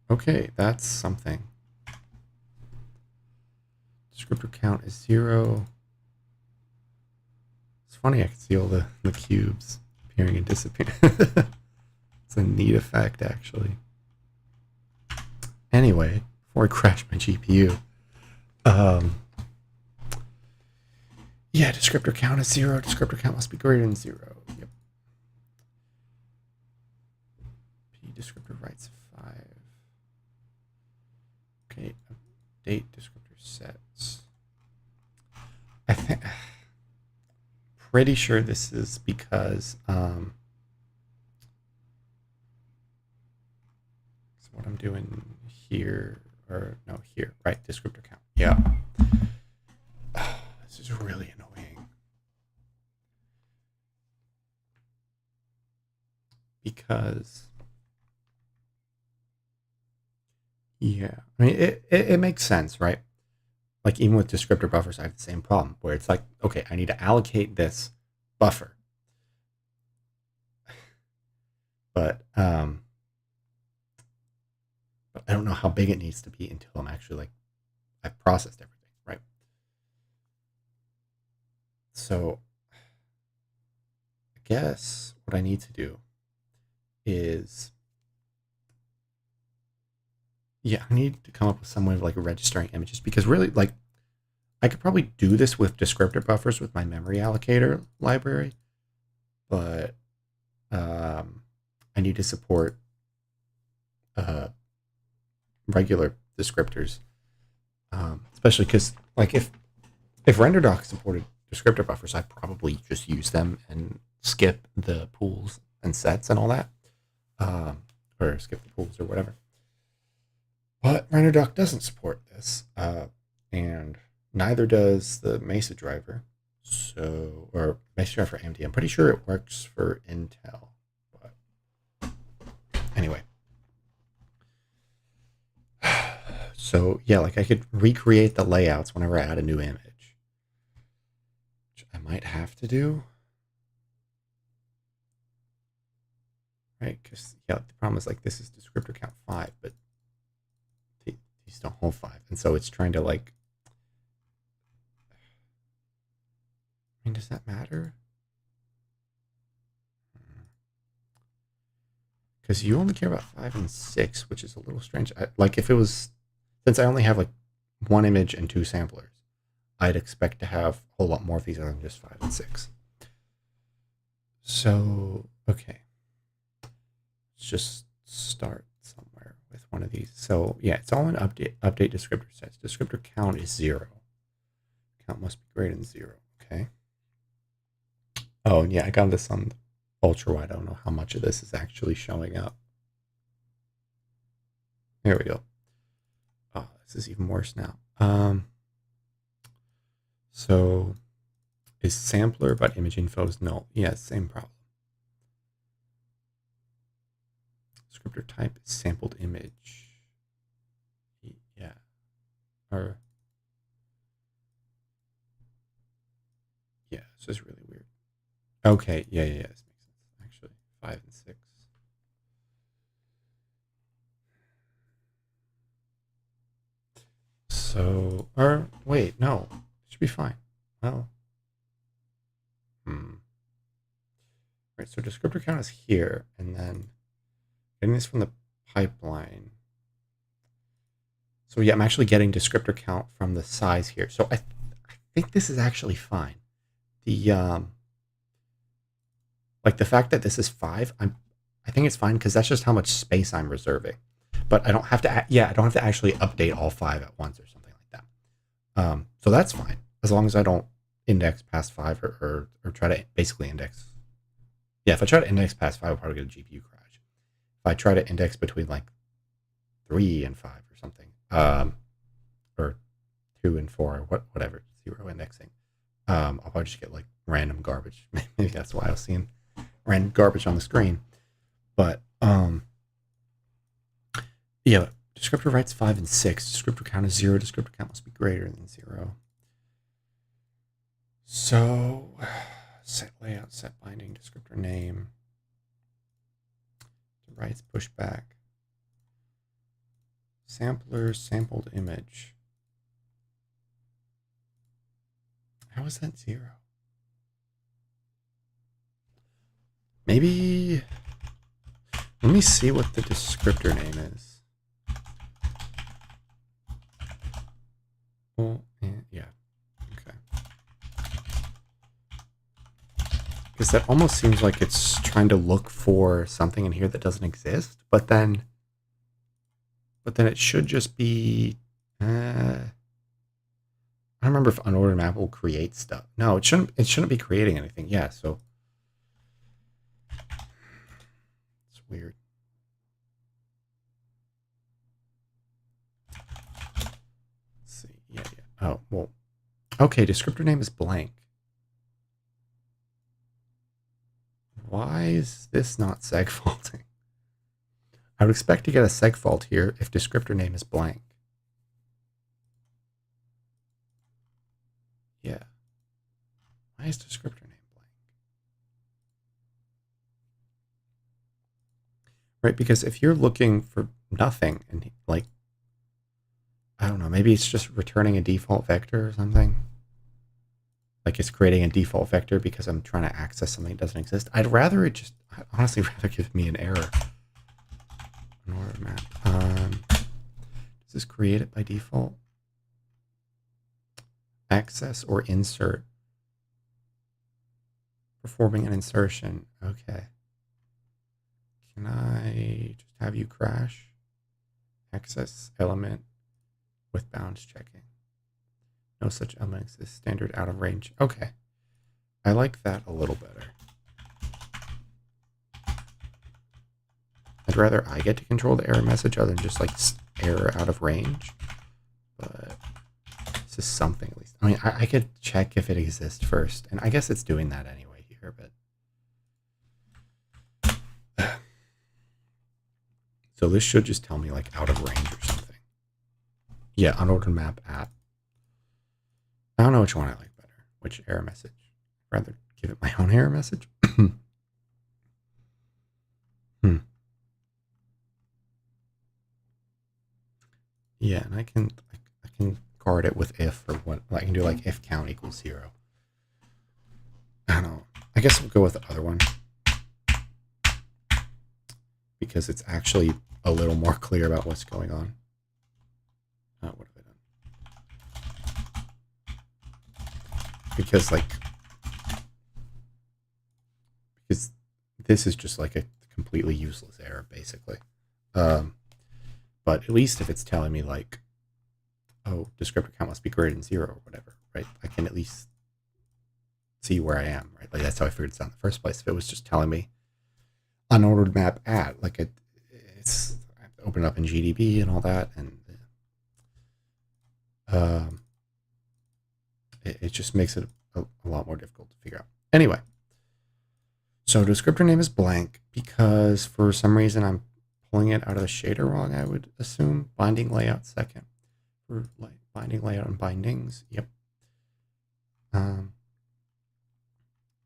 [SPEAKER 1] Okay, that's something. Descriptor count is 0. It's funny, I can see all the cubes appearing and disappearing. It's a neat effect, actually. Anyway, before I crash my GPU, yeah, descriptor count is 0. Descriptor count must be greater than 0. Yep. P descriptor writes 5. Okay, update descriptor sets. I think, pretty sure this is because so what I'm doing here, or no, here, right? Descriptor count. Yeah. This is really annoying because, yeah, I mean it makes sense, right? Like even with descriptor buffers, I have the same problem where it's like, okay, I need to allocate this buffer, but I don't know how big it needs to be until I'm actually like I've processed everything, right? So I guess what I need to do is, yeah, I need to come up with some way of like registering images, because really, like, I could probably do this with descriptor buffers with my memory allocator library, but I need to support regular descriptors, especially because like if RenderDoc supported descriptor buffers, I'd probably just use them and skip the pools and sets and all that, or skip the pools or whatever. But RenderDoc doesn't support this, and neither does the Mesa driver. So, or Mesa driver for AMD. I'm pretty sure it works for Intel. But anyway. So yeah, like I could recreate the layouts whenever I add a new image, which I might have to do. Right, because yeah, the problem is like this is descriptor count 5, but these don't hold 5, and so it's trying to like. I mean, does that matter? Because you only care about 5 and 6, which is a little strange. Like if it was, since I only have like one image and 2 samplers, I'd expect to have a whole lot more of these other than just 5 and 6. So okay, let's just start somewhere with one of these. So yeah, it's all in update descriptor sets. Descriptor count is 0. Count must be greater than 0. Okay. Oh, and yeah, I got this on ultra wide. I don't know how much of this is actually showing up. There we go. Oh, this is even worse now. So is sampler but image info is null? Yeah, same problem. Descriptor type is sampled image. Yeah. Or This is really weird. Okay, yeah. This makes sense. Actually, 5 and 6. So, or wait, no, it should be fine. Well, right. So descriptor count is here, and then getting this from the pipeline. So yeah, I'm actually getting descriptor count from the size here. So I think this is actually fine. The like the fact that this is 5, I think it's fine because that's just how much space I'm reserving. But I don't have to. I don't have to actually update all 5 at once or something like that. So that's fine as long as I don't index past 5 or try to basically index. Yeah, if I try to index past 5, I'll probably get a GPU crash. If I try to index between like 3 and 5 or something, or 2 and 4, whatever, 0 indexing, I'll probably just get like random garbage. Maybe that's why I was seeing random garbage on the screen. But yeah, descriptor writes 5 and 6. Descriptor count is 0. Descriptor count must be greater than 0. So set layout, set binding, descriptor name. The writes pushback. Sampler, sampled image. How is that 0? Maybe. Let me see what the descriptor name is. Well, yeah. Okay. Because that almost seems like it's trying to look for something in here that doesn't exist, but then it should just be. I don't remember if unordered map will create stuff. No, it shouldn't. It shouldn't be creating anything. Yeah, so it's weird. Let's see. Yeah. Oh well. Okay. Descriptor name is blank. Why is this not seg faulting? I would expect to get a seg fault here if descriptor name is blank. Yeah. Why is descriptor name blank? Right, because if you're looking for nothing and like, I don't know, maybe it's just returning a default vector or something. Like it's creating a default vector because I'm trying to access something that doesn't exist. I'd honestly rather give me an error. An order map. Does this create it by default? Access or insert. Performing an insertion. Okay. Can I just have you crash? Access element with bounds checking. No such element exists. Standard out of range. Okay. I like that a little better. I'd rather I get to control the error message other than just like error out of range. But this is something at least. I mean, I could check if it exists first. And I guess it's doing that anyway here, but. So this should just tell me like out of range or something. Yeah, unordered map at. I don't know which one I like better. Which error message? I'd rather give it my own error message. Yeah, and I can guard it with if or what. I can do like if count equals 0. I don't know. I guess we'll go with the other one because it's actually a little more clear about what's going on. What have I done? Because this is just like a completely useless error, basically. But at least if it's telling me like, oh, descriptor count must be greater than 0 or whatever, right? I can at least see where I am, right? Like that's how I figured it out in the first place. If it was just telling me unordered map at, like it's I have to open it up in GDB and all that, and it just makes it a lot more difficult to figure out. Anyway, so descriptor name is blank because for some reason I'm pulling it out of the shader wrong, I would assume. Binding layout second. For like binding layout and bindings. Yep.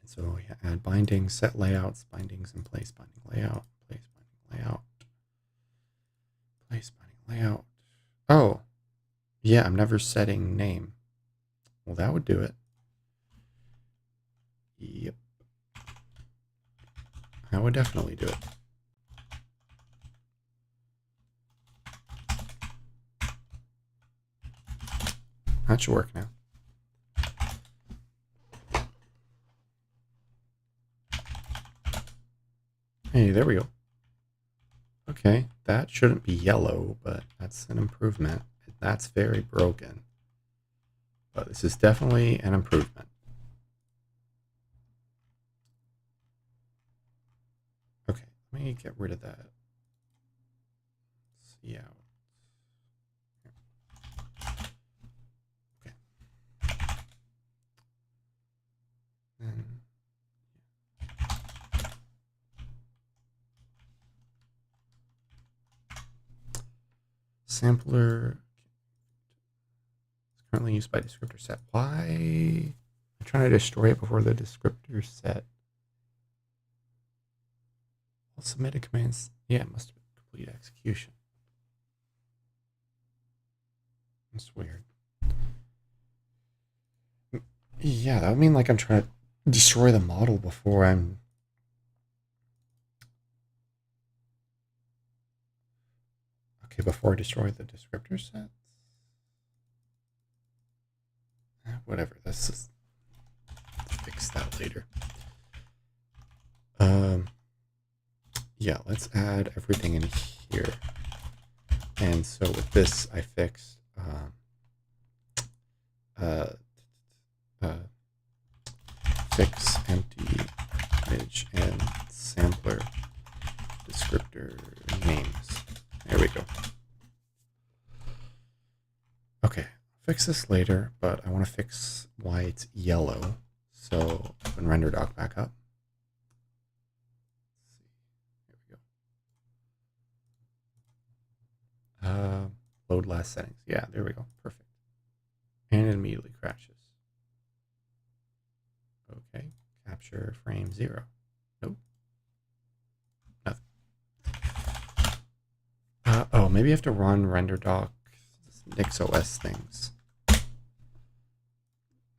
[SPEAKER 1] So yeah, add bindings, set layouts, bindings in place, binding layout, place binding layout, place binding layout. Oh, yeah, I'm never setting name. Well, that would do it. Yep. That would definitely do it. That should work now. Hey, there we go. Okay, that shouldn't be yellow, but that's an improvement. That's very broken. But this is definitely an improvement. Okay, let me get rid of that. See out. Okay. Then sampler is currently used by descriptor set. Why? I'm trying to destroy it before the descriptor set. All submitted commands. Yeah, it must have been complete execution. That's weird. Yeah, that would mean like I'm trying to destroy the model before I'm. Okay, before I destroy the descriptor sets. Whatever. Let's just fix that later. Yeah, let's add everything in here. And so with this, I fixed fix empty image and sampler descriptor names. There we go. Okay, fix this later, but I want to fix why it's yellow. So open render doc back up. Load last settings. Yeah, there we go. Perfect. And it immediately crashes. Okay. Capture frame 0. Nope. Nothing. Oh, maybe I have to run render doc NixOS things.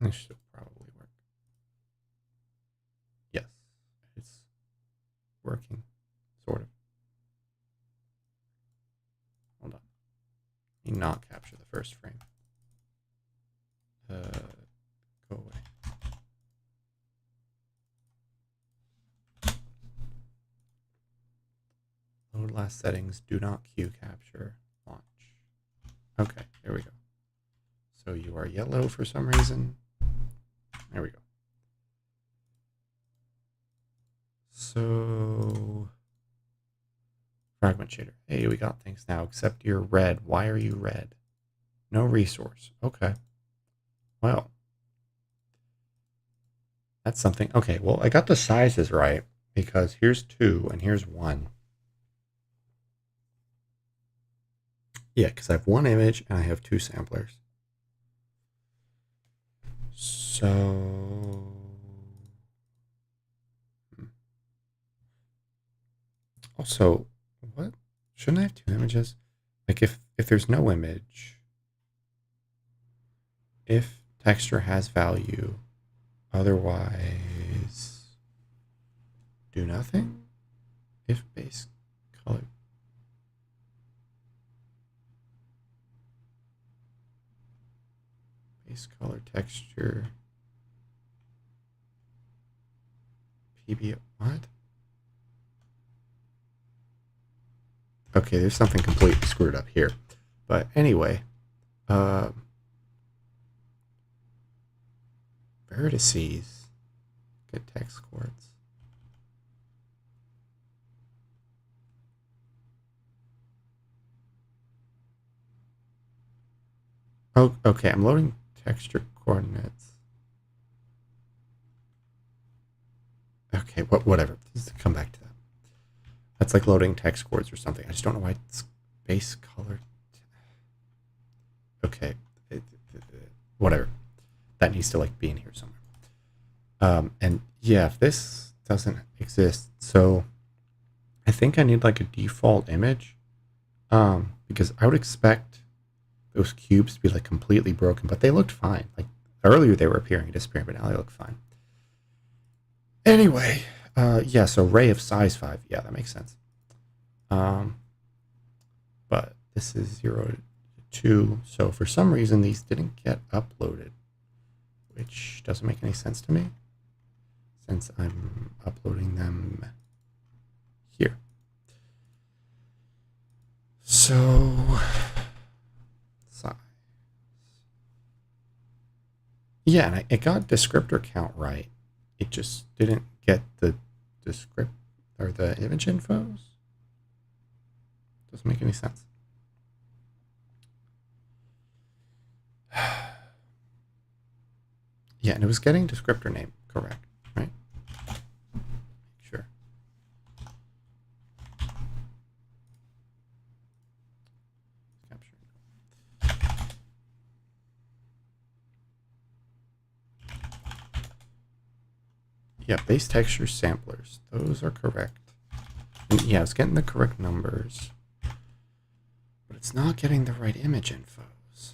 [SPEAKER 1] This should probably work. Yes, it's working. Sort of. Hold on. Let me not capture the first frame. Go away. Load last settings. Do not queue capture. Launch. Okay, there we go. So you are yellow for some reason. There we go. So fragment shader. Hey, we got things now, except you're red. Why are you red? No resource. Okay. Well, that's something. Okay, well, I got the sizes right because here's 2 and here's 1. Yeah, because I have 1 image and I have 2 samplers. So also, what? Shouldn't I have 2 images? Like if there's no image, if texture has value, otherwise do nothing. If base color. Base color texture. PB. What? Okay, there's something completely screwed up here. But anyway, vertices. Get text chords. Oh, okay. I'm loading texture coordinates. Okay, whatever. Just come back to that. That's like loading text chords or something. I just don't know why it's base color. Okay, whatever. That needs to like be in here somewhere. And Yeah, if this doesn't exist, so I think I need like a default image. Because I would expect those cubes to be like completely broken, but they looked fine. Like earlier they were appearing and disappearing, but now they look fine. Anyway, yeah, so ray of size 5. Yeah, that makes sense. Um, but this is 0 to 2. So for some reason, these didn't get uploaded, which doesn't make any sense to me since I'm uploading them here. So, size. Yeah, and it got descriptor count right. It just didn't get the descript or the image infos. Doesn't make any sense. Yeah, and it was getting descriptor name correct, right? Sure. Capture. Yeah, base texture samplers. Those are correct. And yeah, it's getting the correct numbers, but it's not getting the right image infos.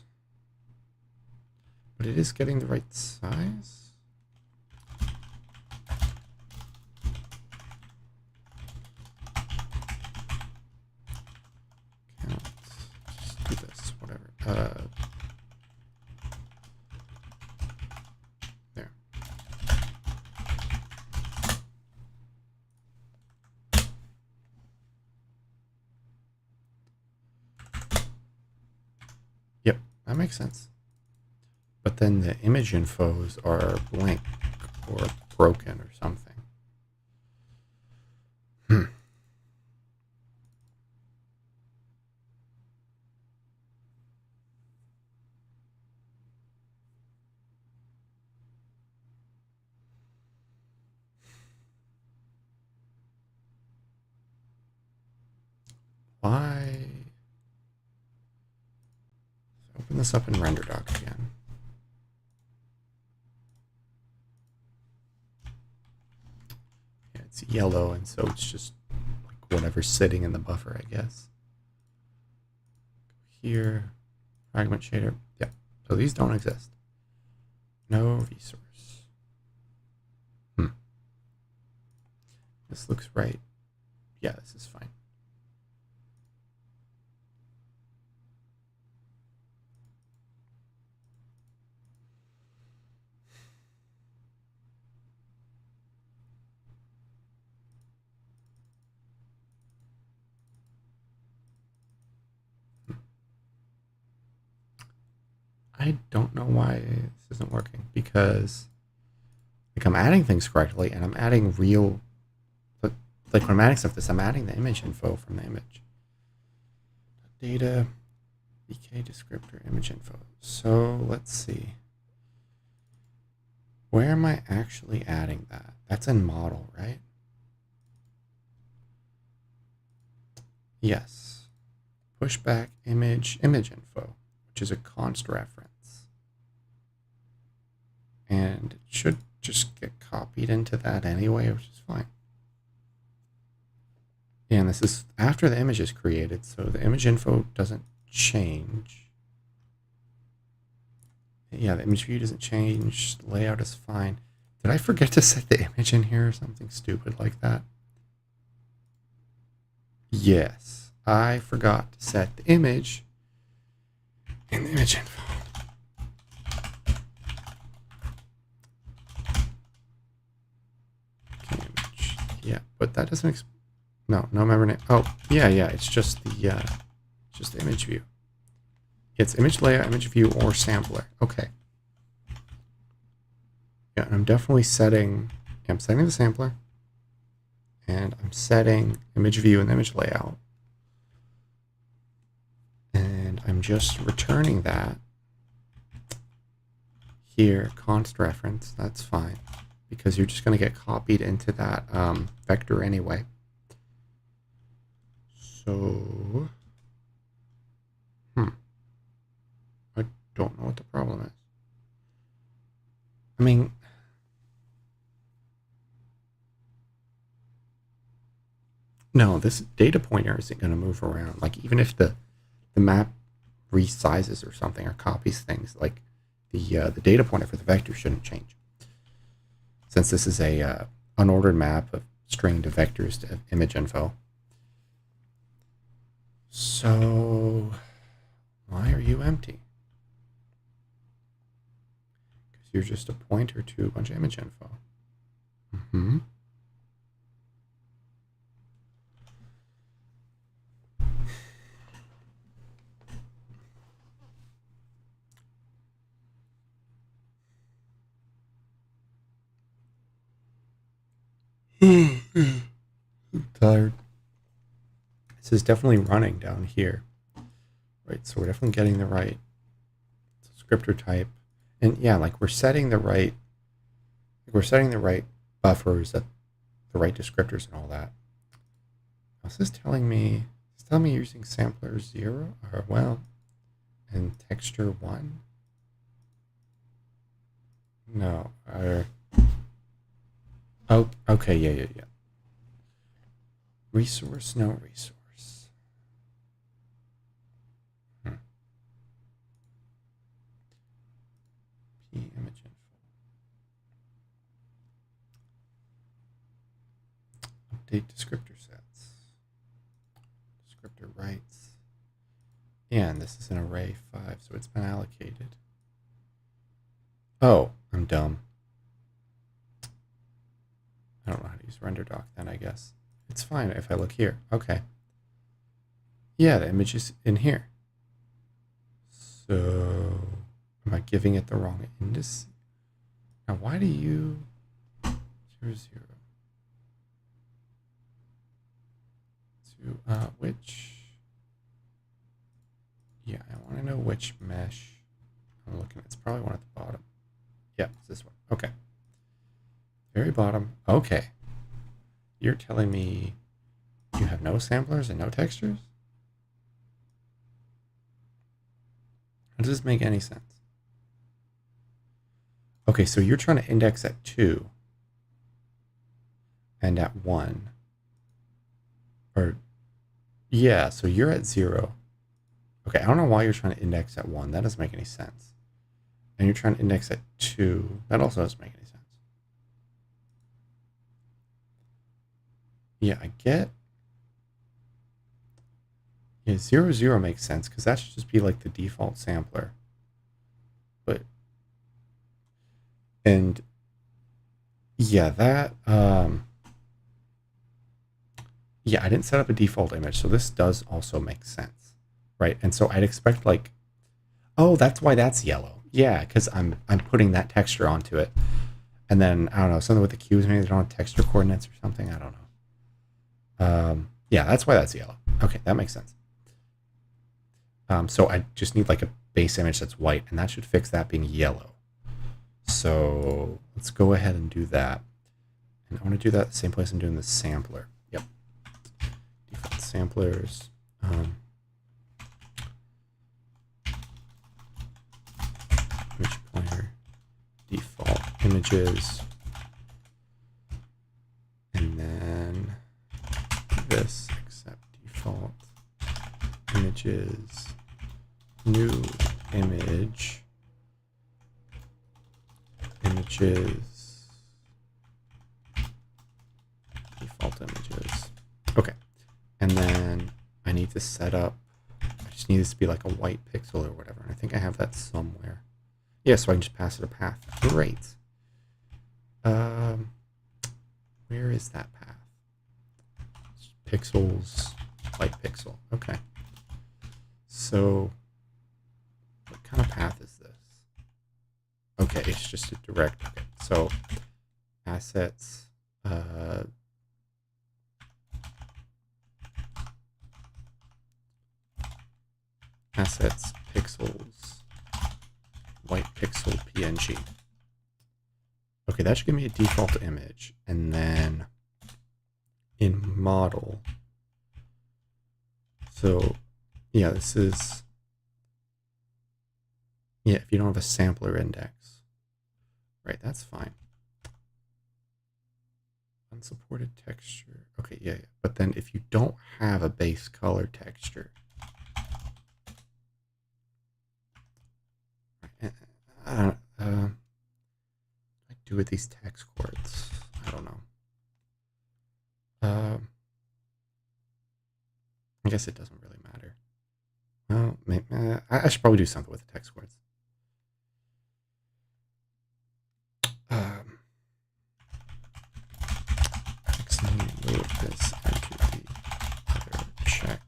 [SPEAKER 1] But it is getting the right size. Let's do this, whatever. There. Yep, that makes sense. But then the image infos are blank or broken or something. Why? Open this up in RenderDoc again. Yeah, it's yellow, and so it's just like whatever's sitting in the buffer, I guess. Here, fragment shader. Yeah, so these don't exist. No resource. This looks right. Yeah, this is fine. I don't know why this isn't working because like I'm adding things correctly and I'm adding real, but like when I'm adding stuff, I'm adding the image info from the image. Data, BK descriptor, image info. So let's see. Where am I actually adding that? That's in model, right? Yes. Pushback image info, which is a const reference. And it should just get copied into that anyway, which is fine. And this is after the image is created, so the image info doesn't change. Yeah, the image view doesn't change. The layout is fine. Did I forget to set the image in here or something stupid like that? Yes, I forgot to set the image in the image info. Image. Yeah, but that doesn't. No member name. Oh, yeah. It's just the image view. It's image layout, image view, or sampler. Okay. Yeah, and I'm definitely setting. Yeah, I'm setting the sampler, and I'm setting image view and image layout, and I'm just returning that here, const reference. That's fine because you're just going to get copied into that vector anyway. So, I don't know what the problem is. I mean, no, this data pointer isn't going to move around. Like even if the map resizes or something or copies things, like the data pointer for the vector shouldn't change. Since this is a unordered map of string to vectors to image info. So why are you empty? Because you're just a pointer to a bunch of image info. Mm-hmm. I'm tired. This is definitely running down here. Right, so we're definitely getting the right descriptor type. And yeah, like we're setting the right buffers at the right descriptors and all that. Now, is this telling me using sampler 0 or well and texture 1? No. Oh, okay, yeah. Resource, no resource. P image info. Update descriptor sets. Descriptor rights. Yeah, and this is an array 5, so it's been allocated. Oh, I'm dumb. I don't know how to use RenderDoc then, I guess. It's fine if I look here. Okay. Yeah, the image is in here. So, am I giving it the wrong index? Now, why do you 0, 0? To which? Yeah, I want to know which mesh I'm looking at. It's probably one at the bottom. Yeah, it's this one. Okay. Very bottom. Okay. You're telling me you have no samplers and no textures? How does this make any sense? Okay, so you're trying to index at 2 and at 1. Or, yeah, so you're at 0. Okay, I don't know why you're trying to index at 1. That doesn't make any sense. And you're trying to index at 2. That also doesn't make any sense. Yeah, I get. Yeah, 0, 0 makes sense because that should just be like the default sampler. But, and yeah, that, yeah, I didn't set up a default image, so this does also make sense, right? And so I'd expect like, oh, that's why that's yellow. Yeah, because I'm putting that texture onto it. And then, I don't know, something with the cues, maybe they don't have texture coordinates or something, I don't know. Yeah, that's why that's yellow. Okay, that makes sense. So I just need like a base image that's white, and that should fix that being yellow. So let's go ahead and do that. And I want to do that the same place I'm doing the sampler. Yep. Default samplers. Image pointer. Default images. And then this accept default images. New image. Images. Default images. Okay. And then I need to set up, I just need this to be like a white pixel or whatever. And I think I have that somewhere. Yeah, so I can just pass it a path. Great. Where is that path? Pixels, white pixel. Okay. So what kind of path is this? Okay, it's just a direct. Okay. So assets, assets, pixels, white pixel PNG. Okay, that should give me a default image. And then in model, so yeah, this is, yeah, if you don't have a sampler index, right, that's fine. Unsupported texture. Okay, yeah. But then if you don't have a base color texture, I do with these text chords. I don't know. I guess it doesn't really matter. Well, maybe, I should probably do something with the text chords. Load this into the other check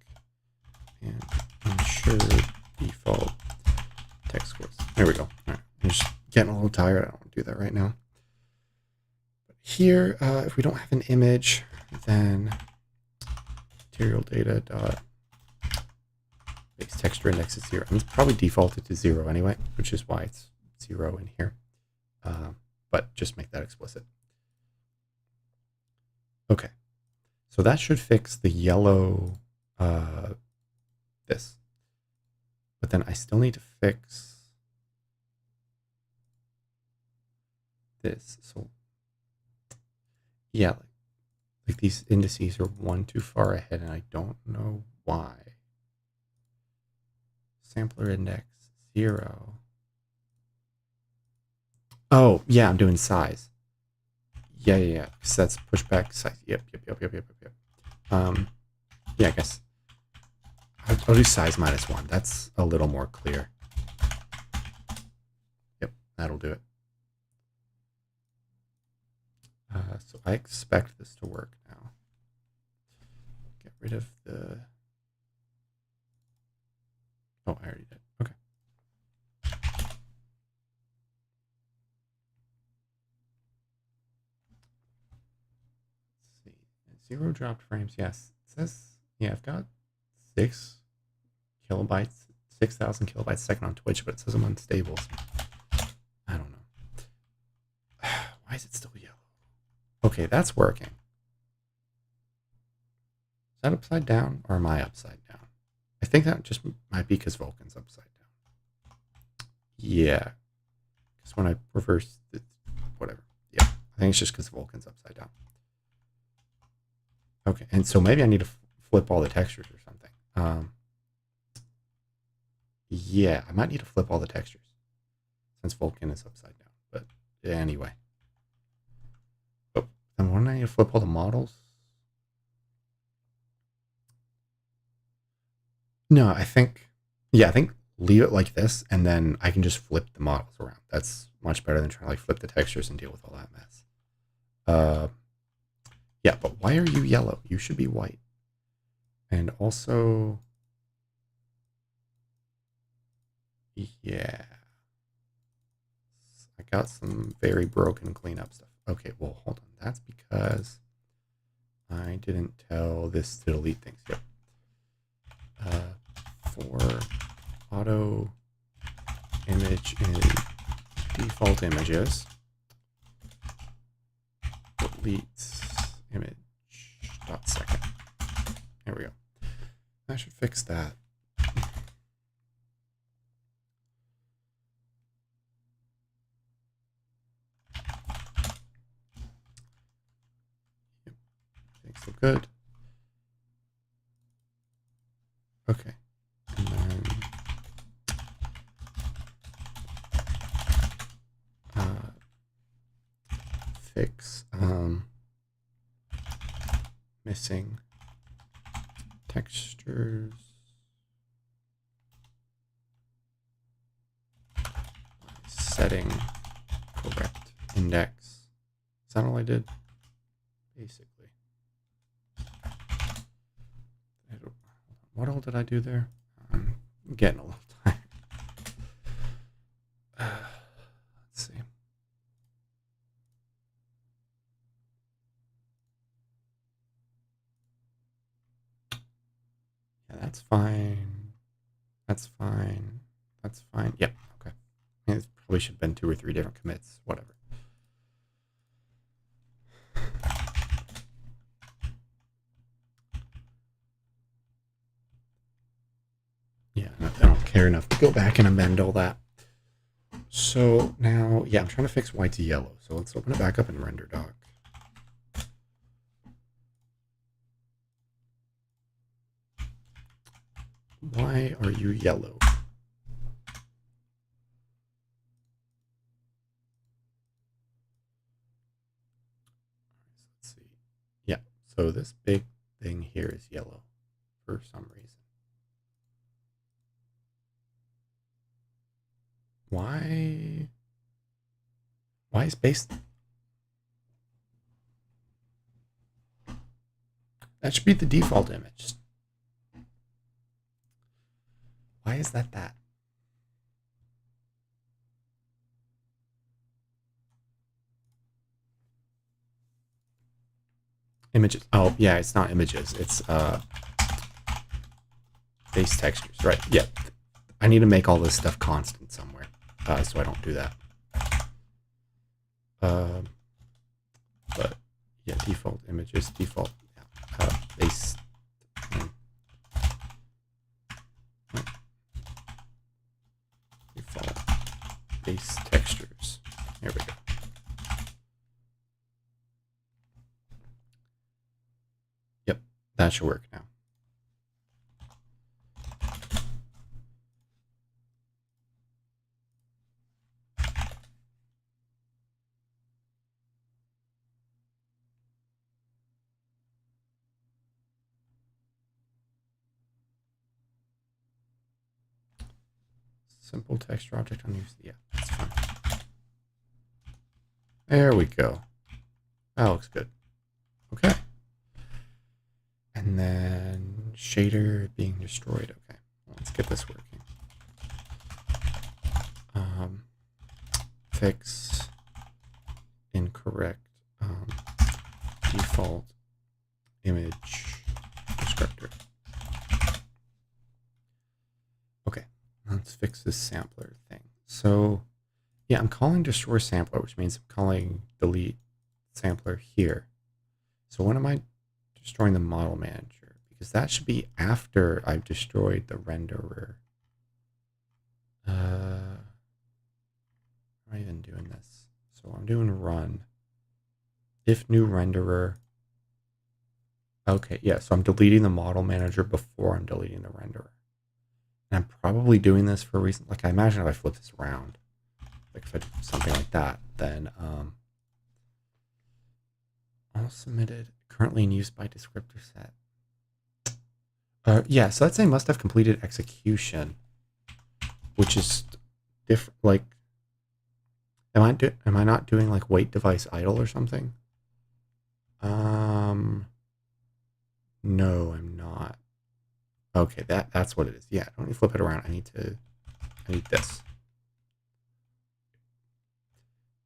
[SPEAKER 1] and ensure default text chords. There we go. All right. I'm just getting a little tired. I don't want to do that right now. But here, if we don't have an image, then material data dot base texture index is 0. And it's probably defaulted to 0 anyway, which is why it's 0 in here. But just make that explicit. Okay. So that should fix the yellow, this. But then I still need to fix this. So yeah, like these indices are one too far ahead and I don't know why. Sampler index 0. Oh, yeah, I'm doing size. Yeah. Because that's pushback size. Yep. Yeah, I guess I'll do size -1. That's a little more clear. Yep, that'll do it. So I expect this to work now. Get rid of the... Oh, I already did. Okay. Let's see. 0 dropped frames. Yes. It says, yeah, I've got 6 kilobytes, 6,000 kilobytes a second on Twitch, but it says I'm unstable. So I don't know. Why is it still yellow? Okay, that's working. Is that upside down or am I upside down? I think that just might be because Vulkan's upside down. Yeah. Because when I reverse it, whatever. Yeah, I think it's just because Vulkan's upside down. Okay, and so maybe I need to flip all the textures or something. Yeah, I might need to flip all the textures since Vulkan is upside down. But anyway. Oh, then wouldn't I need to flip all the models? No, I think leave it like this, and then I can just flip the models around. That's much better than trying to like flip the textures and deal with all that mess. Yeah, but why are you yellow? You should be white. And also, yeah, I got some very broken cleanup stuff. Okay, well, hold on. That's because I didn't tell this to delete things yet. For auto image in default images, delete image dot second. There we go. I should fix that. Yep. Things look good. Okay. And then fix missing textures. Setting correct index. Is that all I did? Basically. What all did I do there? I'm getting a little tired. Let's see. Yeah, that's fine. That's fine. That's fine. Yep. Okay. It probably should have been 2 or 3 different commits. Whatever. Yeah, I don't care enough to go back and amend all that. So now, yeah, I'm trying to fix white to yellow. So let's open it back up in render doc. Why are you yellow? Let's see. Yeah, so this big thing here is yellow for some reason. Why? Why is base? That should be the default image. Why is that that? Images. Oh, yeah, it's not images. It's base textures, right? Yeah. I need to make all this stuff constant somewhere, so I don't do that. But yeah, default images, default base. Default base textures. There we go. Yep, that should work now. Simple texture object unused. Yeah, that's fine. There we go. That looks good. Okay. And then shader being destroyed. Okay, let's get this working. Fix incorrect default image descriptor. Okay, let's fix this sampler thing. So yeah, I'm calling destroy sampler, which means I'm calling delete sampler here. So when am I destroying the model manager? Because that should be after I've destroyed the renderer. Am I even doing this? So I'm doing run. If new renderer. Okay, yeah, so I'm deleting the model manager before I'm deleting the renderer. And I'm probably doing this for a reason. Like, I imagine if I flip this around, like if I do something like that, then all submitted, currently in use by descriptor set. Yeah, so let's say must have completed execution, which is different. Like, am I not doing like wait device idle or something? No, I'm not. Okay, that's what it is. Yeah, don't need to flip it around. I need this.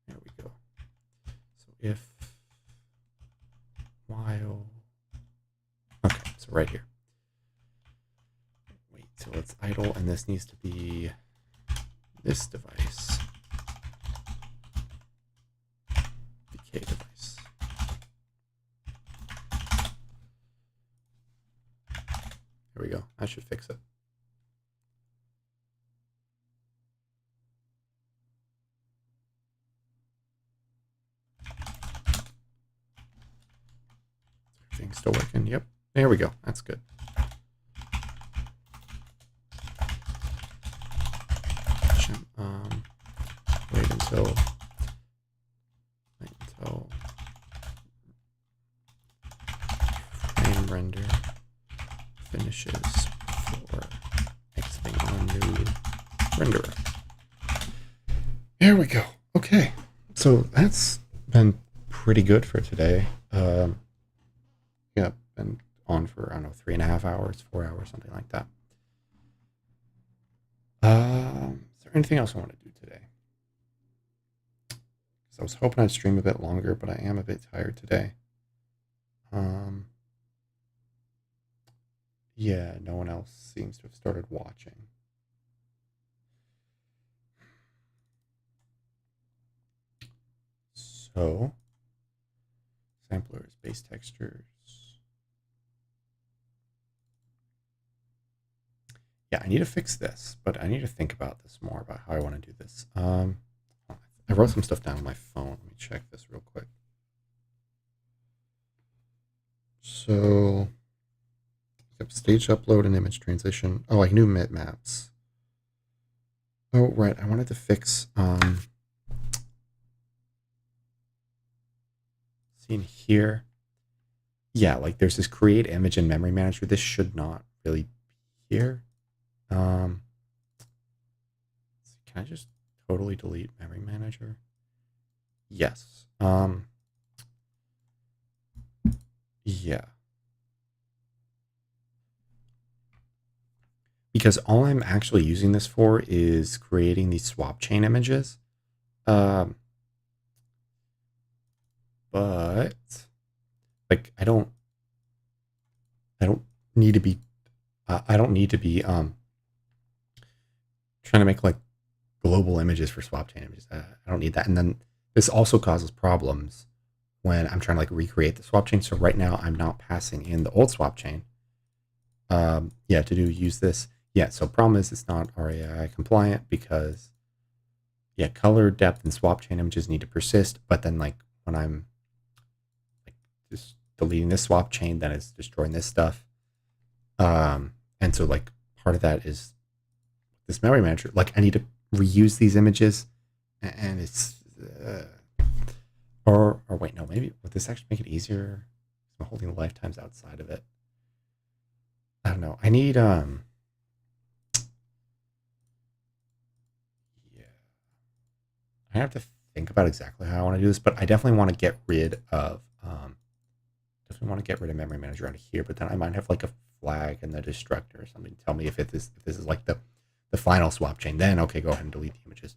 [SPEAKER 1] There we go. So if while, okay, so right here. Wait, so it's idle, and this needs to be this device, decay device. There we go. That should fix it. Everything's still working. Yep. There we go. That's good. Wait until frame render finishes before exiting on new renderer. There we go. Okay, so that's been pretty good for today. Yeah, been on for, I don't know, 3.5 hours, 4 hours, something like that. Is there anything else I want to do today? Because I was hoping I'd stream a bit longer, but I am a bit tired today. Yeah, no one else seems to have started watching. So, samplers, base textures. Yeah, I need to fix this, but I need to think about this more, about how I want to do this. I wrote some stuff down on my phone. Let me check this real quick. So Yep, stage upload and image transition. Oh, I knew maps. Oh, right. I wanted to fix see in here. Yeah, like there's this create image in memory manager. This should not really be here. Can I just totally delete memory manager? Yes. Yeah. Because all I'm actually using this for is creating these swap chain images. Um, but like I don't need to be I don't need to be trying to make like global images for swap chain images. I don't need that. And then this also causes problems when I'm trying to like recreate the swap chain. So right now I'm not passing in the old swap chain. Yeah, to use this. Yeah, so problem is it's not RAI compliant because yeah, color, depth, and swap chain images need to persist. But then like when I'm like just deleting this swap chain, then it's destroying this stuff. And so like part of that is this memory manager. Like I need to reuse these images, and it's or wait, no, maybe would this actually make it easier? I'm holding lifetimes outside of it. I don't know. I need yeah. I have to think about exactly how I want to do this, but I definitely want to get rid of memory manager out of here. But then I might have like a flag in the destructor or something to tell me if this is like the final swap chain. Then okay, go ahead and delete the images.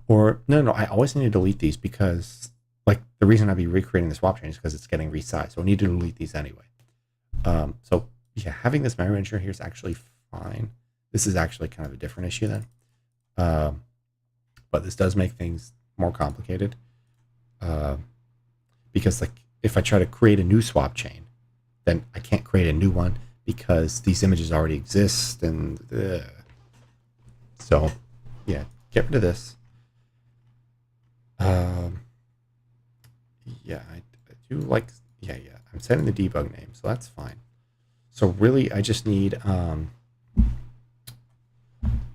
[SPEAKER 1] Or no, I always need to delete these because like the reason I'd be recreating the swap chain is because it's getting resized. So I need to delete these anyway. So yeah, having this memory manager here is actually fine. This is actually kind of a different issue then. Um, but this does make things more complicated uh, because like if I try to create a new swap chain, then I can't create a new one because these images already exist and so yeah, get rid of this. Um, yeah, I do like yeah. I'm setting the debug name, so that's fine. So really, I just need I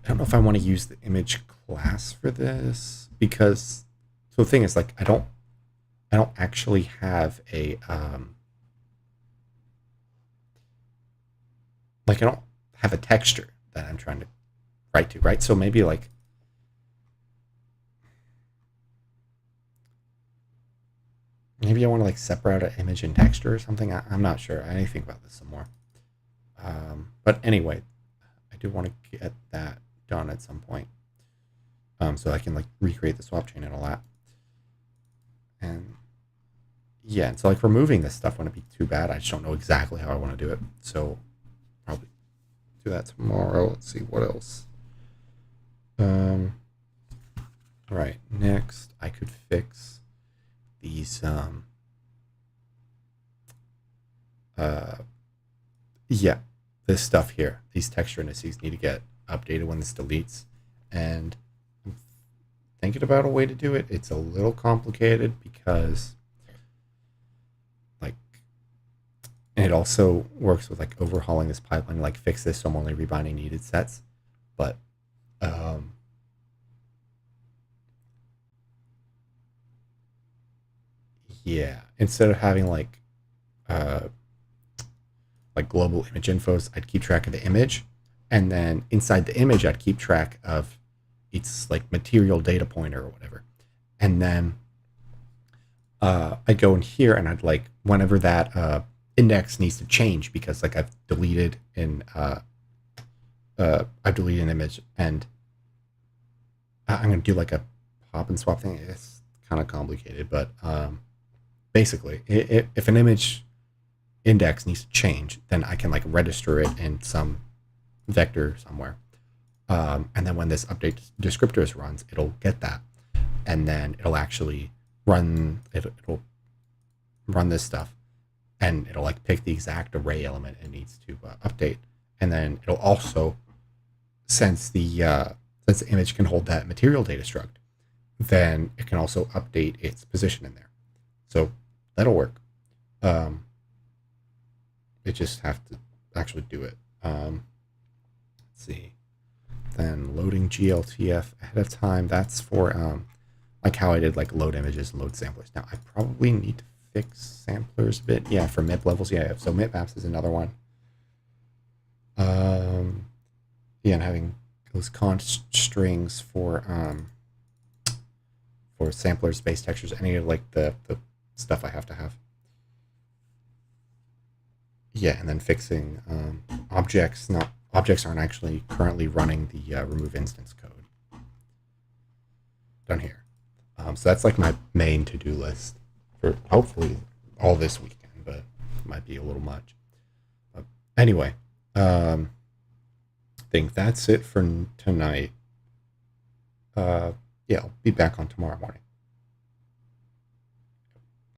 [SPEAKER 1] don't know if I want to use the image class for this because so the thing is like I don't actually have a like I don't have a texture that I'm trying to write to, right? So maybe like maybe I want to like separate an image and texture or something. I'm not sure. I need to think about this some more. But anyway, I do want to get that done at some point, so I can like recreate the swap chain and all that. And yeah, and so like removing this stuff wouldn't be too bad. I just don't know exactly how I want to do it. So probably do that tomorrow. Let's see what else. All right, next I could fix these uh yeah, this stuff here. These texture indices need to get updated when this deletes. And I'm thinking about a way to do it. It's a little complicated because like and it also works with like overhauling this pipeline, like fix this so I'm only rebinding needed sets. But um yeah, instead of having uh like global image infos, I'd keep track of the image. And then inside the image, I'd keep track of its like material data pointer or whatever. And then I'd go in here and I'd like, whenever that index needs to change, because like I've deleted an image and I'm going to do like a pop and swap thing. It's kind of complicated, but basically, if an image index needs to change, then I can like register it in some vector somewhere. And then when this update descriptors runs, it'll get that, and then it'll actually run it'll run this stuff, and it'll like pick the exact array element it needs to update, and then it'll also since the image can hold that material data struct, then it can also update its position in there. So that'll work. Um, it just have to actually do it. Let's see. Then loading GLTF ahead of time. That's for like how I did like load images and load samplers. Now I probably need to fix samplers a bit. Yeah, for MIP levels. Yeah, so MIP maps is another one. Yeah, and having those const strings for samplers, base textures, any of like the stuff I have to have. Yeah, and then fixing objects. Not objects aren't actually currently running the remove instance code down here. So that's like my main to do list for hopefully all this weekend, but it might be a little much. But anyway, I think that's it for tonight. Yeah, I'll be back on tomorrow morning.